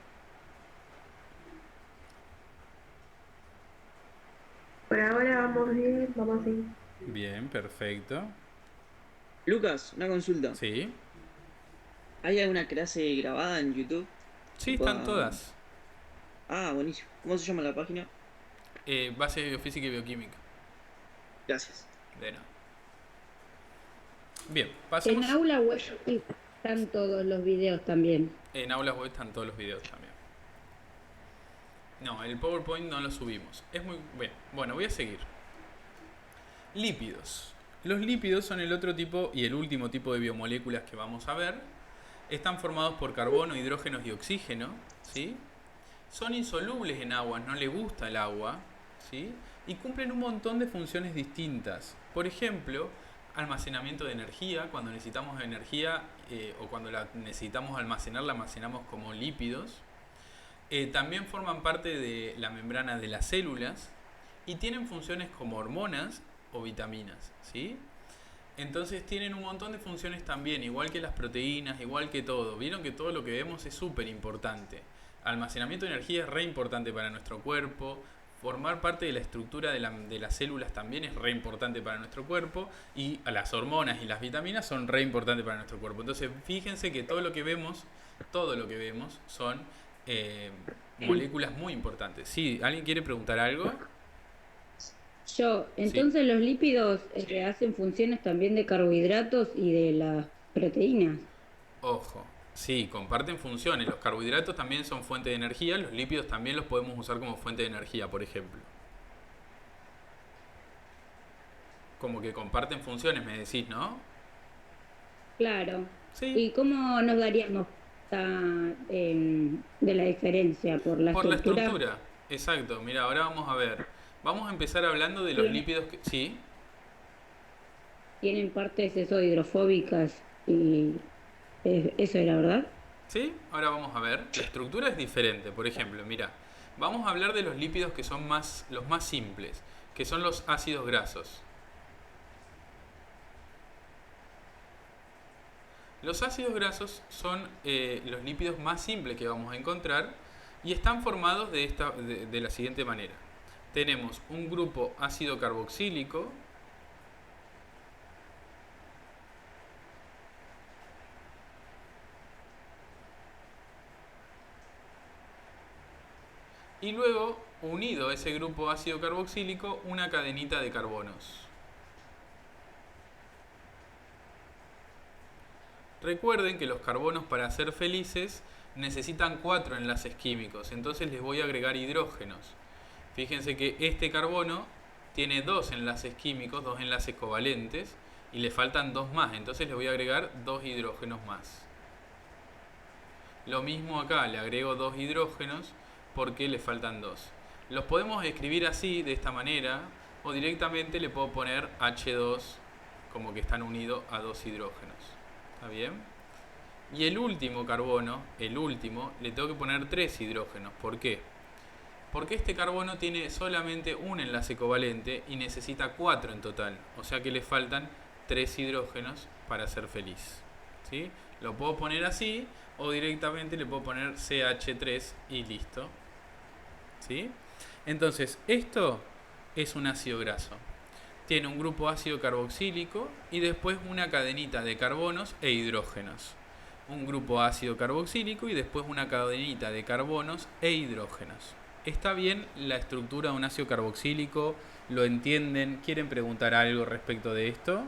Por ahora vamos bien, vamos así. Bien, perfecto. Lucas, una consulta. Sí. ¿Hay alguna clase grabada en YouTube? Sí, están todas. Ah, buenísimo. ¿Cómo se llama la página? Base de biofísica y bioquímica. Gracias. De nada. Bien, pasemos. En aula web están todos los videos también. En aulas web están todos los videos también. No, el PowerPoint no lo subimos. Es muy bien. Bueno, voy a seguir. Lípidos. Los lípidos son el otro tipo y el último tipo de biomoléculas que vamos a ver. Están formados por carbono, hidrógenos y oxígeno, ¿sí? Son insolubles en agua, no les gusta el agua, ¿sí? Y cumplen un montón de funciones distintas. Por ejemplo, almacenamiento de energía. Cuando necesitamos energía o cuando la necesitamos almacenar, la almacenamos como lípidos. También forman parte de la membrana de las células y tienen funciones como hormonas o vitaminas, ¿sí? Entonces tienen un montón de funciones también, igual que las proteínas, igual que todo. Vieron que todo lo que vemos es súper importante. Almacenamiento de energía es re importante para nuestro cuerpo. Formar parte de la estructura de las células también es re importante para nuestro cuerpo. Y las hormonas y las vitaminas son re importantes para nuestro cuerpo. Entonces fíjense que todo lo que vemos son moléculas muy importantes. Sí, ¿alguien quiere preguntar algo? Entonces los lípidos hacen funciones también de carbohidratos y de las proteínas. Ojo, sí, comparten funciones. Los carbohidratos también son fuente de energía, los lípidos también los podemos usar como fuente de energía, por ejemplo. Como que comparten funciones, me decís, ¿no? Claro. Sí. ¿Y cómo nos daríamos de la diferencia? ¿Por la estructura? Exacto, mira, ahora vamos a ver. Vamos a empezar hablando de los lípidos que... ¿Sí? Tienen partes hidrofóbicas y eso era, ¿verdad? ¿Sí? Ahora vamos a ver. La estructura es diferente. Por ejemplo, mira, vamos a hablar de los lípidos que son los más simples, que son los ácidos grasos. Los ácidos grasos son los lípidos más simples que vamos a encontrar y están formados de la siguiente manera. Tenemos un grupo ácido carboxílico, y luego, unido a ese grupo ácido carboxílico, una cadenita de carbonos. Recuerden que los carbonos, para ser felices, necesitan 4 enlaces químicos, entonces les voy a agregar hidrógenos. Fíjense que este carbono tiene 2 enlaces químicos, 2 enlaces covalentes, y le faltan 2 más, entonces les voy a agregar 2 hidrógenos más. Lo mismo acá, le agrego 2 hidrógenos porque le faltan 2. Los podemos escribir así, de esta manera, o directamente le puedo poner H2 como que están unidos a 2 hidrógenos. ¿Está bien? Y el último carbono, le tengo que poner 3 hidrógenos. ¿Por qué? Porque este carbono tiene solamente un enlace covalente y necesita 4 en total. O sea que le faltan 3 hidrógenos para ser feliz. ¿Sí? Lo puedo poner así o directamente le puedo poner CH3 y listo. ¿Sí? Entonces, esto es un ácido graso. Tiene un grupo ácido carboxílico y después una cadenita de carbonos e hidrógenos. Un grupo ácido carboxílico y después una cadenita de carbonos e hidrógenos. ¿Está bien la estructura de un ácido carboxílico? ¿Lo entienden? ¿Quieren preguntar algo respecto de esto?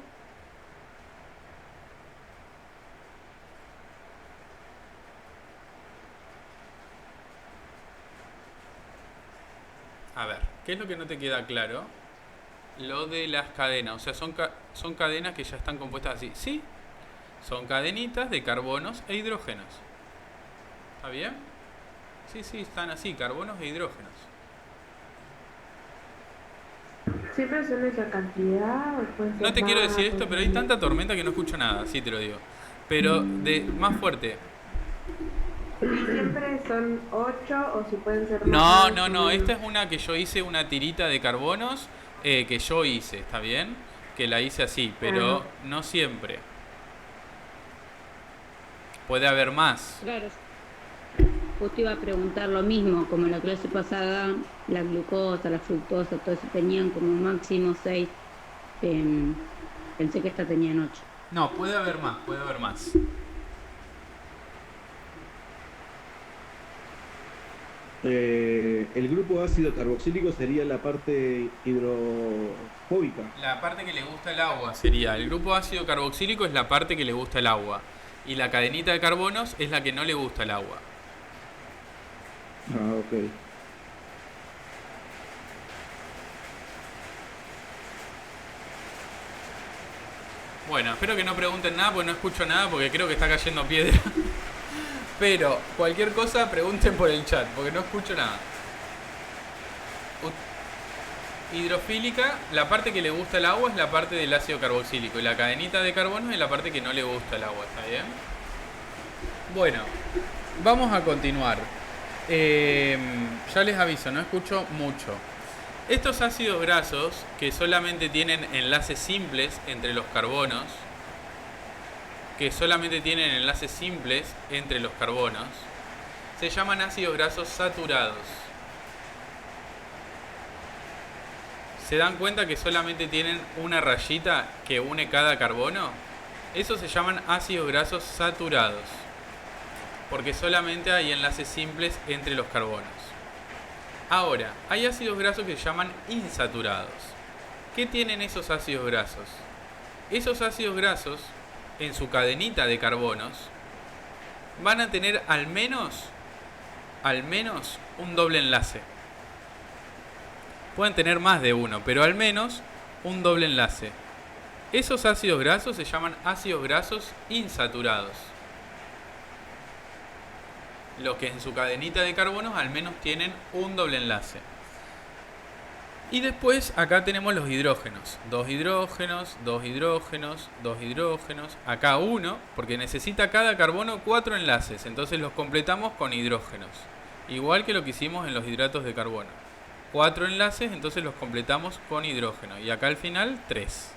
A ver, ¿qué es lo que no te queda claro? Lo de las cadenas, o sea, son cadenas que ya están compuestas así. Sí, son cadenitas de carbonos e hidrógenos. ¿Está bien? Sí, están así, carbonos e hidrógenos. ¿Siempre son esa cantidad? No te quiero decir esto, pero hay tanta tormenta que no escucho nada, sí te lo digo. Pero más fuerte. ¿Y siempre son 8 o si pueden ser más? No, esta es una que yo hice, una tirita de carbonos que yo hice, ¿está bien? Que la hice así, pero no siempre. Puede haber más. Claro. Justo iba a preguntar lo mismo, como en la clase pasada, la glucosa, la fructosa, todo eso tenían como máximo 6. Pensé que esta tenían 8. No, puede haber más, puede haber más. El grupo ácido carboxílico sería la parte hidrofóbica. La parte que le gusta el agua sería. El grupo ácido carboxílico es la parte que le gusta el agua. Y la cadenita de carbonos es la que no le gusta el agua. Ah, ok. Bueno, espero que no pregunten nada porque no escucho nada porque creo que está cayendo piedra. Pero cualquier cosa pregunten por el chat porque no escucho nada. Hidrofílica, la parte que le gusta el agua es la parte del ácido carboxílico y la cadenita de carbonos es la parte que no le gusta el agua, ¿está bien? Bueno, vamos a continuar. Ya les aviso, no escucho mucho. Estos ácidos grasos que solamente tienen enlaces simples entre los carbonos, se llaman ácidos grasos saturados. ¿Se dan cuenta que solamente tienen una rayita que une cada carbono? Esos se llaman ácidos grasos saturados, porque solamente hay enlaces simples entre los carbonos. Ahora, hay ácidos grasos que se llaman insaturados. ¿Qué tienen esos ácidos grasos? Esos ácidos grasos, en su cadenita de carbonos, van a tener al menos un doble enlace. Pueden tener más de uno, pero al menos un doble enlace. Esos ácidos grasos se llaman ácidos grasos insaturados. Los que en su cadenita de carbonos al menos tienen un doble enlace. Y después acá tenemos los hidrógenos. 2 hidrógenos, 2 hidrógenos, 2 hidrógenos. Acá 1, porque necesita cada carbono 4 enlaces. Entonces los completamos con hidrógenos. Igual que lo que hicimos en los hidratos de carbono. 4 enlaces, entonces los completamos con hidrógeno. Y acá al final 3.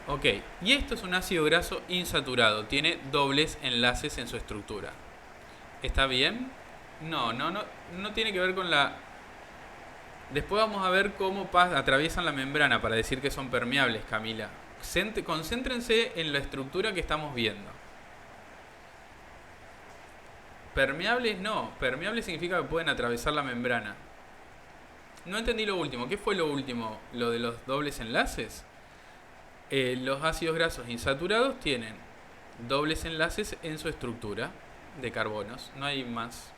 Ok, y esto es un ácido graso insaturado. Tiene dobles enlaces en su estructura. ¿Está bien? No tiene que ver con la... Después vamos a ver cómo atraviesan la membrana para decir que son permeables, Camila. Concéntrense en la estructura que estamos viendo. Permeables no. Permeables significa que pueden atravesar la membrana. No entendí lo último. ¿Qué fue lo último? ¿Lo de los dobles enlaces? Los ácidos grasos insaturados tienen dobles enlaces en su estructura de carbonos. No hay más.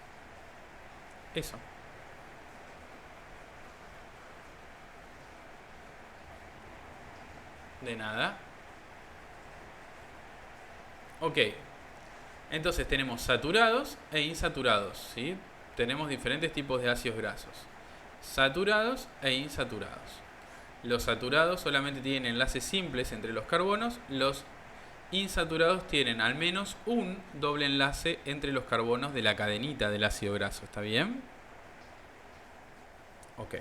Eso. De nada. Ok. Entonces tenemos saturados e insaturados, ¿sí? Tenemos diferentes tipos de ácidos grasos. Saturados e insaturados. Los saturados solamente tienen enlaces simples entre los carbonos. Los insaturados tienen al menos un doble enlace entre los carbonos de la cadenita del ácido graso. ¿Está bien? Ok.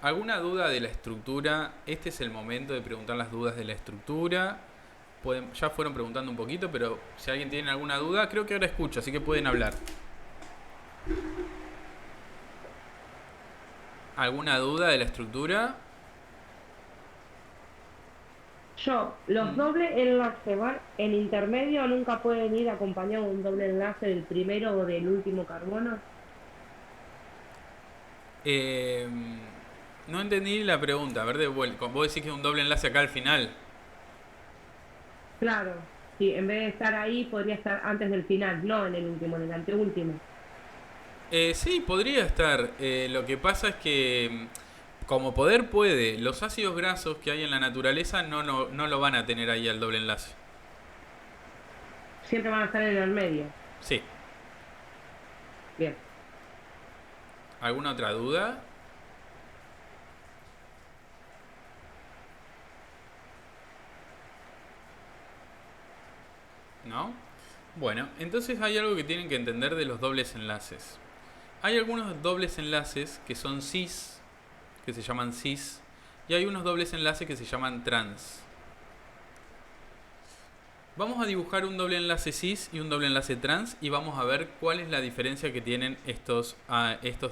¿Alguna duda de la estructura? Este es el momento de preguntar las dudas de la estructura. Ya fueron preguntando un poquito, pero si alguien tiene alguna duda, creo que ahora escucho, así que pueden hablar. ¿Alguna duda de la estructura? Los dobles enlaces van en intermedio, nunca pueden ir acompañados de un doble enlace del primero o del último carbono. No entendí la pregunta. A ver, de vuelta. Vos decís que es un doble enlace acá al final. Claro, sí, en vez de estar ahí, podría estar antes del final, no en el último, en el anteúltimo. Sí, podría estar. Lo que pasa es que, como poder puede, los ácidos grasos que hay en la naturaleza no lo van a tener ahí al doble enlace. Siempre van a estar en el medio. Sí. Bien. ¿Alguna otra duda? ¿No? Bueno, entonces hay algo que tienen que entender de los dobles enlaces. Hay algunos dobles enlaces que son cis, que se llaman cis, y hay unos dobles enlaces que se llaman trans. Vamos a dibujar un doble enlace cis y un doble enlace trans y vamos a ver cuál es la diferencia que tienen estos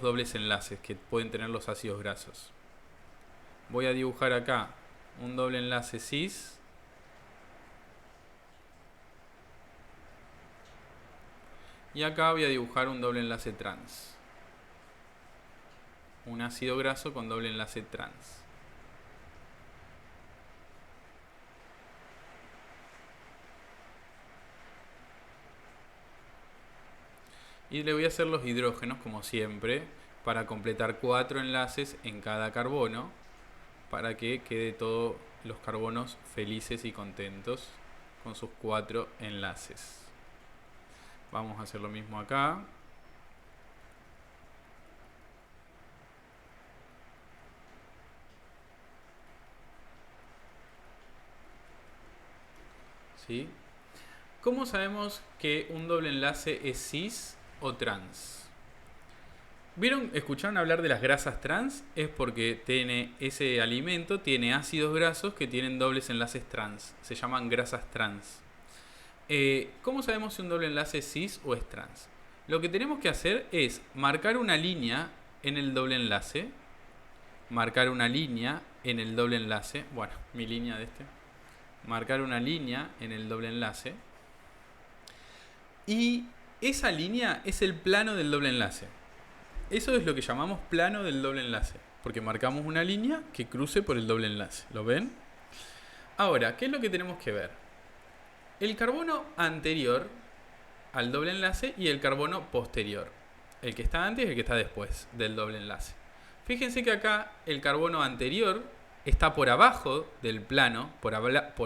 dobles enlaces que pueden tener los ácidos grasos. Voy a dibujar acá un doble enlace cis. Y acá voy a dibujar un doble enlace trans. Un ácido graso con doble enlace trans. Y le voy a hacer los hidrógenos como siempre para completar 4 enlaces en cada carbono para que quede todos los carbonos felices y contentos con sus 4 enlaces. Vamos a hacer lo mismo acá. ¿Sí? ¿Cómo sabemos que un doble enlace es cis o trans? ¿Vieron? ¿Escucharon hablar de las grasas trans? Es porque ese alimento tiene ácidos grasos que tienen dobles enlaces trans. Se llaman grasas trans. ¿Cómo sabemos si un doble enlace es cis o es trans? Lo que tenemos que hacer es marcar una línea en el doble enlace. Marcar una línea en el doble enlace. Bueno, mi línea de este. Marcar una línea en el doble enlace. Y esa línea es el plano del doble enlace. Eso es lo que llamamos plano del doble enlace. Porque marcamos una línea que cruce por el doble enlace. ¿Lo ven? Ahora, ¿qué es lo que tenemos que ver? El carbono anterior al doble enlace y el carbono posterior. El que está antes y el que está después del doble enlace. Fíjense que acá el carbono anterior está por abajo del plano, por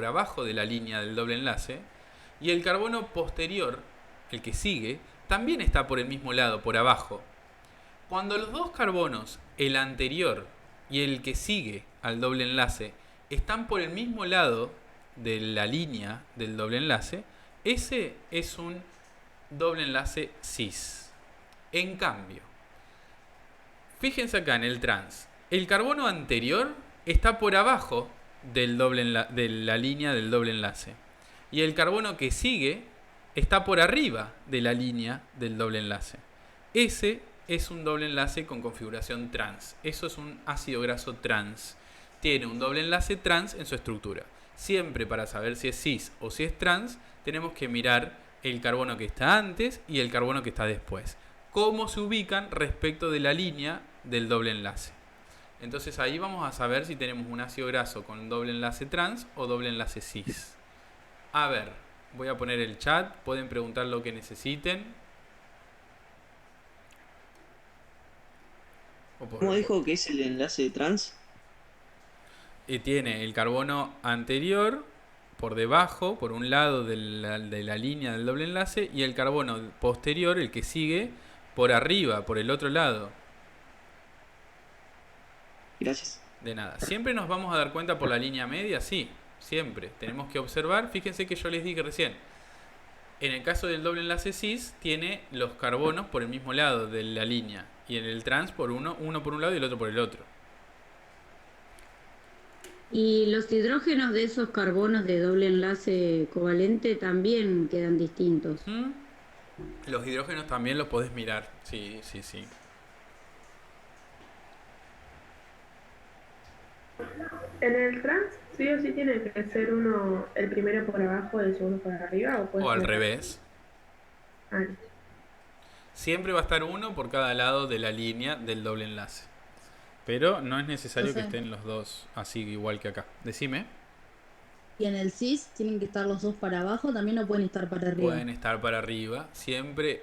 abajo de la línea del doble enlace. Y el carbono posterior, el que sigue, también está por el mismo lado, por abajo. Cuando los dos carbonos, el anterior y el que sigue al doble enlace están por el mismo lado de la línea del doble enlace, ese es un doble enlace cis. En cambio, fíjense acá en el trans, el carbono anterior está por abajo del de la línea del doble enlace y el carbono que sigue está por arriba de la línea del doble enlace. Ese es un doble enlace con configuración trans. Eso es un ácido graso trans. Tiene un doble enlace trans en su estructura. Siempre para saber si es cis o si es trans, tenemos que mirar el carbono que está antes y el carbono que está después. Cómo se ubican respecto de la línea del doble enlace. Entonces ahí vamos a saber si tenemos un ácido graso con doble enlace trans o doble enlace cis. A ver, voy a poner el chat. Pueden preguntar lo que necesiten. ¿Cómo dijo que es el enlace trans? Tiene el carbono anterior por debajo, por un lado de la línea del doble enlace, y el carbono posterior, el que sigue, por arriba, por el otro lado. Gracias. De nada. ¿Siempre nos vamos a dar cuenta por la línea media? Sí, siempre. Tenemos que observar. Fíjense que yo les dije recién. En el caso del doble enlace cis, tiene los carbonos por el mismo lado de la línea. Y en el trans, por uno por un lado y el otro por el otro. Y los hidrógenos de esos carbonos de doble enlace covalente también quedan distintos. Los hidrógenos también los podés mirar. Sí, sí, sí. En el trans, sí o sí tiene que ser uno, el primero por abajo y el segundo por arriba, o puede O al ser revés. Siempre va a estar uno por cada lado de la línea del doble enlace. Pero no es necesario que estén los dos así igual que acá. Decime. Y en el cis tienen que estar los dos para abajo, también no pueden estar para arriba. Pueden estar para arriba. Siempre.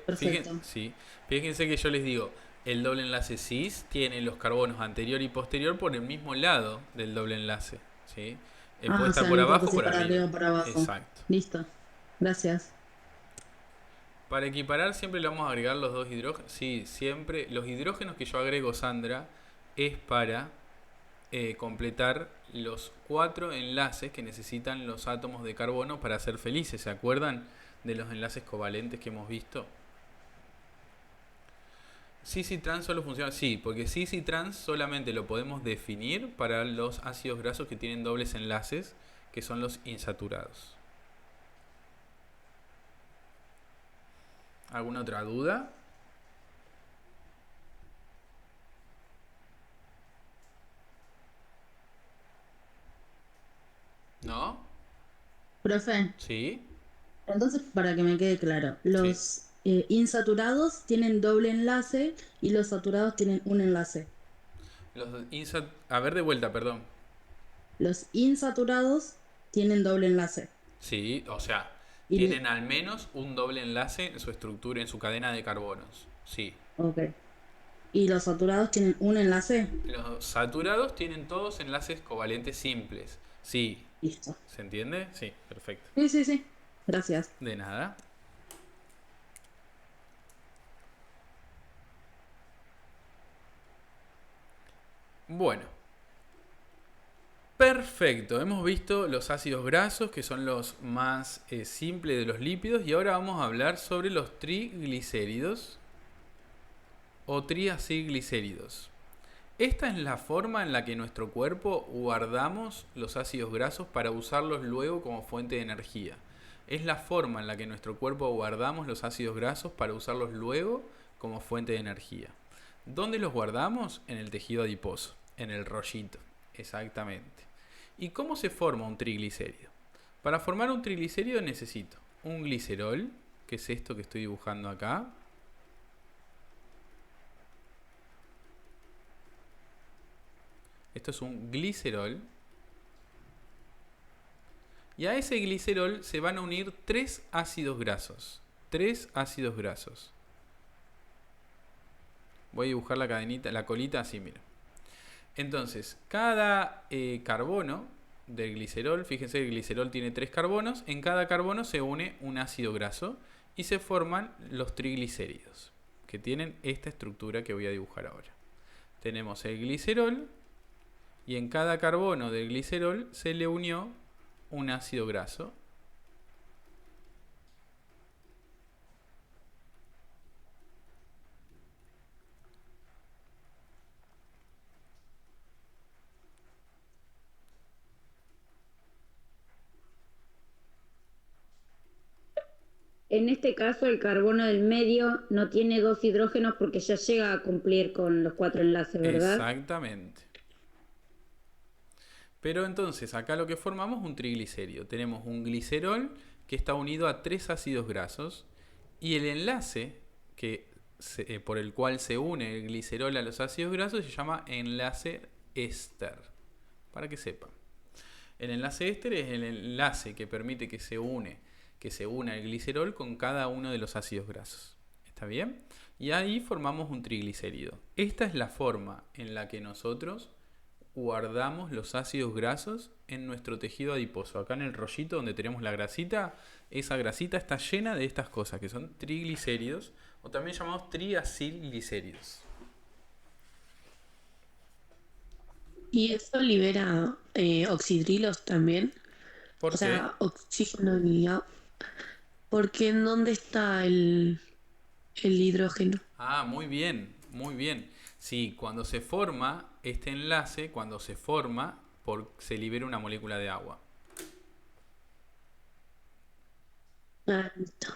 Fíjense que yo les digo, el doble enlace cis tiene los carbonos anterior y posterior por el mismo lado del doble enlace. ¿Sí? Puede estar por abajo o por arriba. Para abajo. Exacto. Listo. Gracias. Para equiparar siempre le vamos a agregar los dos hidrógenos. Sí, siempre. Los hidrógenos que yo agrego, Sandra, es para completar los 4 enlaces que necesitan los átomos de carbono para ser felices. ¿Se acuerdan de los enlaces covalentes que hemos visto? Cis y trans solo funciona. Sí, porque cis y trans solamente lo podemos definir para los ácidos grasos que tienen dobles enlaces, que son los insaturados. ¿Alguna otra duda? ¿No? Profe. Sí. Entonces, para que me quede claro, los insaturados tienen doble enlace y los saturados tienen un enlace. A ver, de vuelta, perdón. Los insaturados tienen doble enlace. Sí, o sea, tienen al menos un doble enlace en su estructura, en su cadena de carbonos. Sí. Ok. ¿Y los saturados tienen un enlace? Los saturados tienen todos enlaces covalentes simples. Sí. Listo. ¿Se entiende? Sí, perfecto. Sí. Gracias. De nada. Bueno. Perfecto. Hemos visto los ácidos grasos, que son los más simples de los lípidos, y ahora vamos a hablar sobre los triglicéridos o triacilglicéridos. Esta es la forma en la que nuestro cuerpo guardamos los ácidos grasos para usarlos luego como fuente de energía. Es la forma en la que nuestro cuerpo guardamos los ácidos grasos para usarlos luego como fuente de energía. ¿Dónde los guardamos? En el tejido adiposo, en el rollito, exactamente. ¿Y cómo se forma un triglicérido? Para formar un triglicérido necesito un glicerol, que es esto que estoy dibujando acá. Esto es un glicerol. Y a ese glicerol se van a unir 3 ácidos grasos. 3 ácidos grasos. Voy a dibujar la cadenita, la colita así, mira. Entonces, cada carbono del glicerol, fíjense que el glicerol tiene 3 carbonos. En cada carbono se une un ácido graso y se forman los triglicéridos, que tienen esta estructura que voy a dibujar ahora. Tenemos el glicerol Y en cada carbono del glicerol se le unió un ácido graso. En este caso, el carbono del medio no tiene dos hidrógenos porque ya llega a cumplir con los 4 enlaces, ¿verdad? Exactamente. Pero entonces, acá lo que formamos es un triglicérido. Tenemos un glicerol que está unido a 3 ácidos grasos y el enlace por el cual se une el glicerol a los ácidos grasos se llama enlace éster. Para que sepan. El enlace éster es el enlace que permite que se una el glicerol con cada uno de los ácidos grasos. ¿Está bien? Y ahí formamos un triglicérido. Esta es la forma en la que nosotros guardamos los ácidos grasos en nuestro tejido adiposo. Acá en el rollito donde tenemos la grasita, esa grasita está llena de estas cosas que son triglicéridos o también llamados triacilglicéridos. ¿Y eso libera oxidrilos también? ¿Por qué? Oxígeno y agua. Porque ¿en dónde está el hidrógeno? Ah, muy bien, muy bien. Sí, cuando se forma este enlace, se libera una molécula de agua. Ah, listo.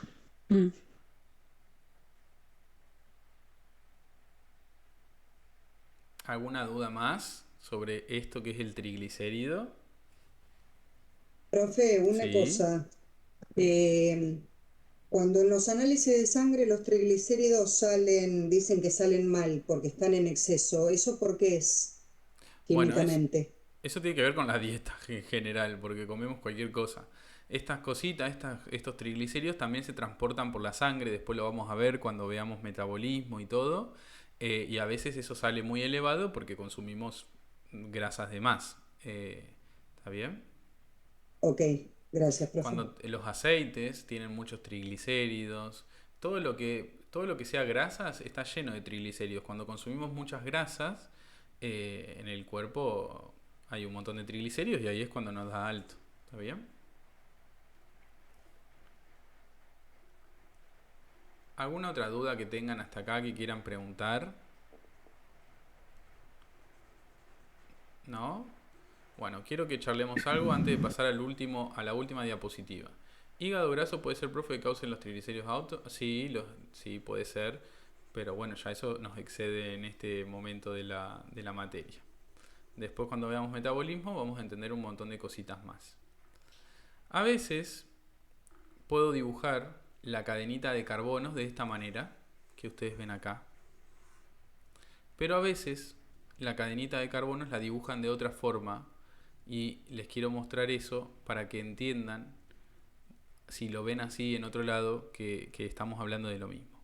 ¿Alguna duda más sobre esto que es el triglicérido? Profe, una cosa. Cuando en los análisis de sangre los triglicéridos dicen que salen mal porque están en exceso, ¿eso por qué es químicamente? Bueno, eso tiene que ver con la dieta en general, porque comemos cualquier cosa. Estas cositas, estos triglicéridos también se transportan por la sangre, después lo vamos a ver cuando veamos metabolismo y todo, y a veces eso sale muy elevado porque consumimos grasas de más. ¿Está bien? Ok. Gracias, profe. Cuando los aceites tienen muchos triglicéridos, todo lo que sea grasas está lleno de triglicéridos. Cuando consumimos muchas grasas, en el cuerpo hay un montón de triglicéridos y ahí es cuando nos da alto. ¿Está bien? ¿Alguna otra duda que tengan hasta acá que quieran preguntar? ¿No? Bueno, quiero que charlemos algo antes de pasar a la última diapositiva. ¿Hígado graso puede ser, profe, que causen los triglicéridos altos? Sí, puede ser, pero bueno, ya eso nos excede en este momento de la materia. Después, cuando veamos metabolismo, vamos a entender un montón de cositas más. A veces puedo dibujar la cadenita de carbonos de esta manera, que ustedes ven acá. Pero a veces la cadenita de carbonos la dibujan de otra forma. Y les quiero mostrar eso para que entiendan, si lo ven así en otro lado, que estamos hablando de lo mismo.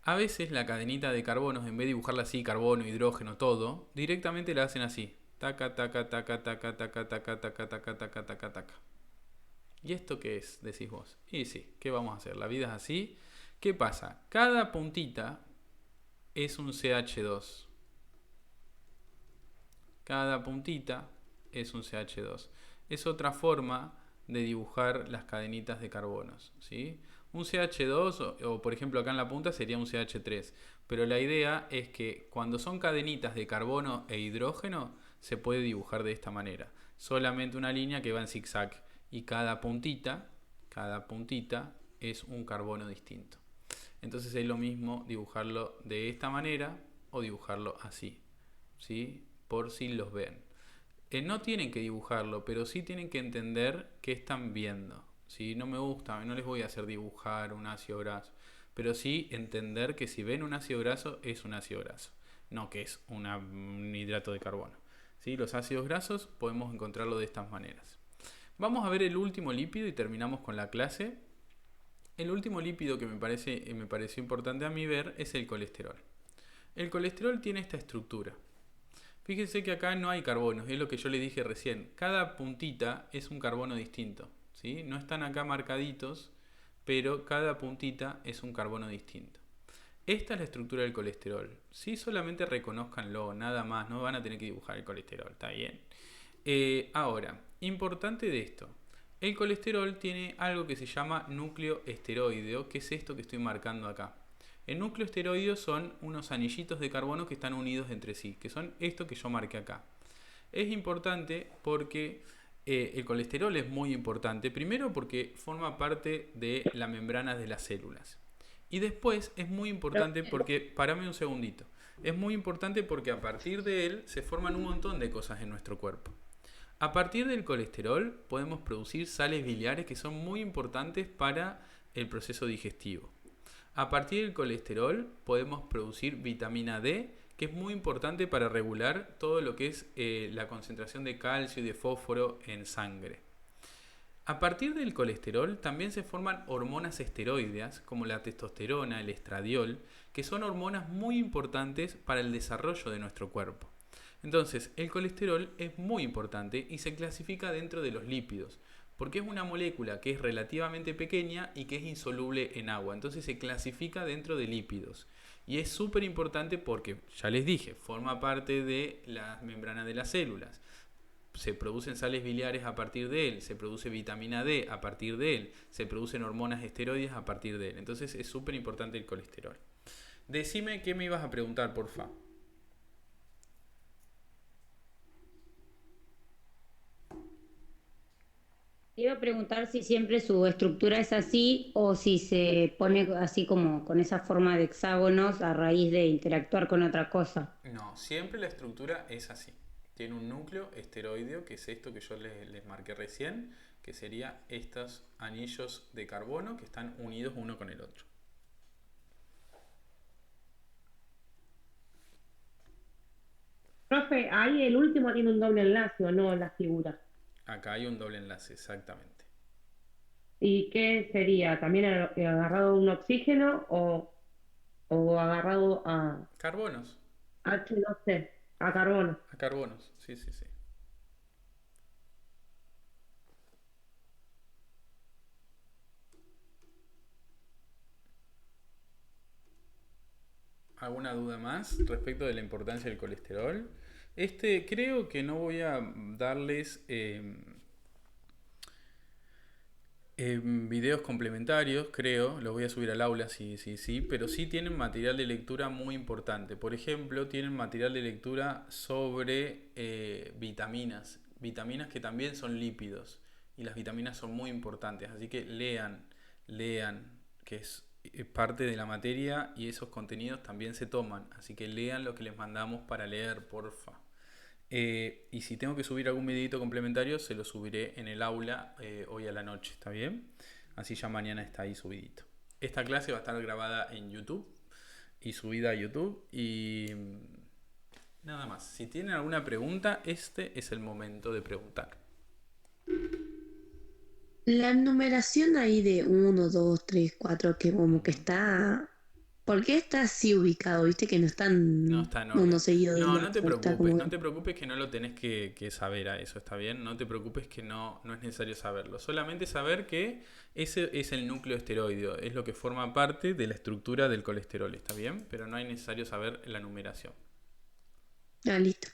A veces la cadenita de carbonos, en vez de dibujarla así, carbono, hidrógeno, todo, directamente la hacen así. Taca, taca, taca, taca, taca, taca, taca, taca, taca, taca, taca. ¿Y esto qué es? Decís vos. Y sí, ¿qué vamos a hacer? La vida es así. ¿Qué pasa? Cada puntita es un CH2. Cada puntita es un CH2. Es otra forma de dibujar las cadenitas de carbonos, ¿sí? Un CH2 o por ejemplo acá en la punta sería un CH3, pero la idea es que cuando son cadenitas de carbono e hidrógeno se puede dibujar de esta manera, solamente una línea que va en zigzag y cada puntita es un carbono distinto. Entonces es lo mismo dibujarlo de esta manera o dibujarlo así, ¿sí? Por si los ven. No tienen que dibujarlo, pero sí tienen que entender qué están viendo. ¿Sí? No me gusta, no les voy a hacer dibujar un ácido graso, pero sí entender que si ven un ácido graso, es un ácido graso, no que es un hidrato de carbono. ¿Sí? Los ácidos grasos podemos encontrarlo de estas maneras. Vamos a ver el último lípido y terminamos con la clase. El último lípido que me pareció importante a mí ver es el colesterol. El colesterol tiene esta estructura. Fíjense que acá no hay carbonos, es lo que yo les dije recién. Cada puntita es un carbono distinto, ¿sí? No están acá marcaditos, pero cada puntita es un carbono distinto. Esta es la estructura del colesterol. Sí, solamente reconózcanlo, nada más, no van a tener que dibujar el colesterol, ¿está bien? Ahora, importante de esto. El colesterol tiene algo que se llama núcleo esteroideo, que es esto que estoy marcando acá. El núcleo esteroideo son unos anillitos de carbono que están unidos entre sí, que son esto que yo marqué acá. Es importante porque el colesterol es muy importante, primero porque forma parte de la membrana de las células. Y después es muy importante porque, párame un segundito, es muy importante porque a partir de él se forman un montón de cosas en nuestro cuerpo. A partir del colesterol podemos producir sales biliares que son muy importantes para el proceso digestivo. A partir del colesterol podemos producir vitamina D, que es muy importante para regular todo lo que es la concentración de calcio y de fósforo en sangre. A partir del colesterol también se forman hormonas esteroideas como la testosterona, el estradiol, que son hormonas muy importantes para el desarrollo de nuestro cuerpo. Entonces, el colesterol es muy importante y se clasifica dentro de los lípidos, porque es una molécula que es relativamente pequeña y que es insoluble en agua. Entonces se clasifica dentro de lípidos. Y es súper importante porque, ya les dije, forma parte de la membrana de las células. Se producen sales biliares a partir de él, se produce vitamina D a partir de él, se producen hormonas esteroides a partir de él. Entonces es súper importante el colesterol. Decime qué me ibas a preguntar, porfa. Te iba a preguntar si siempre su estructura es así o si se pone así como con esa forma de hexágonos a raíz de interactuar con otra cosa. No, siempre la estructura es así. Tiene un núcleo esteroideo, que es esto que yo les marqué recién, que sería estos anillos de carbono que están unidos uno con el otro. Profe, ahí el último tiene un doble enlace o no en la figura. Acá hay un doble enlace, exactamente. ¿Y qué sería? ¿También agarrado a un oxígeno o agarrado a Carbonos. H2C, a carbono? A carbonos, sí, sí, sí. ¿Alguna duda más respecto de la importancia del colesterol? Creo que no voy a darles videos complementarios, creo, los voy a subir al aula, sí, pero sí tienen material de lectura muy importante. Por ejemplo, tienen material de lectura sobre vitaminas que también son lípidos, y las vitaminas son muy importantes, así que lean, que es parte de la materia y esos contenidos también se toman, así que lean lo que les mandamos para leer, porfa. Y si tengo que subir algún videito complementario, se lo subiré en el aula hoy a la noche, ¿está bien? Así ya mañana está ahí subidito. Esta clase va a estar grabada en YouTube y subida a YouTube. Y nada más. Si tienen alguna pregunta, este es el momento de preguntar. La numeración ahí de 1, 2, 3, 4, que como que está... ¿Por qué está así ubicado? ¿Viste que no están No está en orden. uno seguido del No, otro? no te Está preocupes, como- no te preocupes que no lo tenés que saber a eso, ¿está bien? No te preocupes que no es necesario saberlo. Solamente saber que ese es el núcleo esteroideo, es lo que forma parte de la estructura del colesterol, ¿está bien? Pero no es necesario saber la numeración. Ah, listo.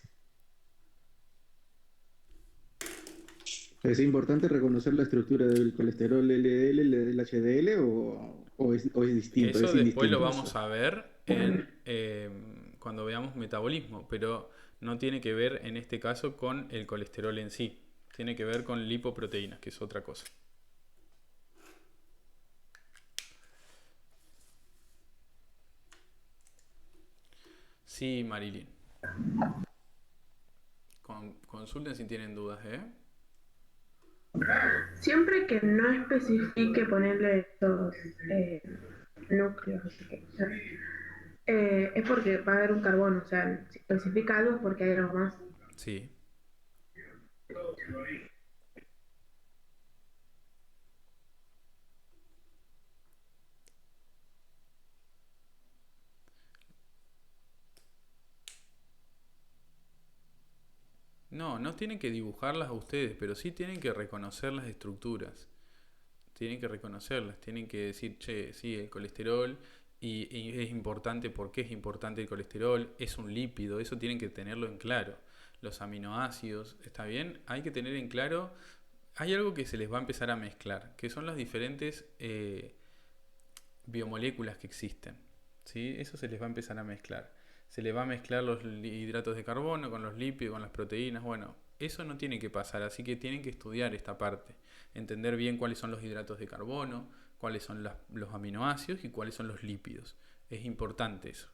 ¿Es importante reconocer la estructura del colesterol LDL, del HDL o es distinto? Eso es después lo indistinto vamos eso? a ver cuando veamos metabolismo, pero no tiene que ver en este caso con el colesterol en sí. Tiene que ver con lipoproteínas, que es otra cosa. Sí, Marilyn. Consulten si tienen dudas, ¿eh? Siempre que no especifique ponerle estos núcleos, es porque va a haber un carbono, o sea, si especifica algo es porque hay algo más. Sí. No tienen que dibujarlas a ustedes, pero sí tienen que reconocer las estructuras. Tienen que reconocerlas, tienen que decir, che, sí, el colesterol y es importante. ¿Por qué es importante el colesterol? Es un lípido, eso tienen que tenerlo en claro. Los aminoácidos, ¿está bien? Hay que tener en claro, hay algo que se les va a empezar a mezclar, que son las diferentes biomoléculas que existen, ¿sí? Eso se les va a empezar a mezclar. Se les va a mezclar los hidratos de carbono con los lípidos, con las proteínas. Bueno, eso no tiene que pasar, así que tienen que estudiar esta parte, entender bien cuáles son los hidratos de carbono, cuáles son los aminoácidos y cuáles son los lípidos. Es importante eso.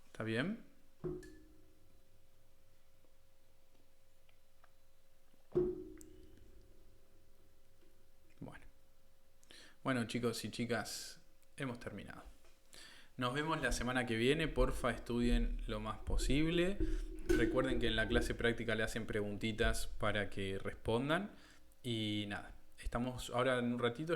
¿Está bien? Bueno, chicos y chicas, hemos terminado. Nos vemos la semana que viene. Porfa, estudien lo más posible. Recuerden que en la clase práctica le hacen preguntitas para que respondan. Y nada, estamos ahora en un ratito.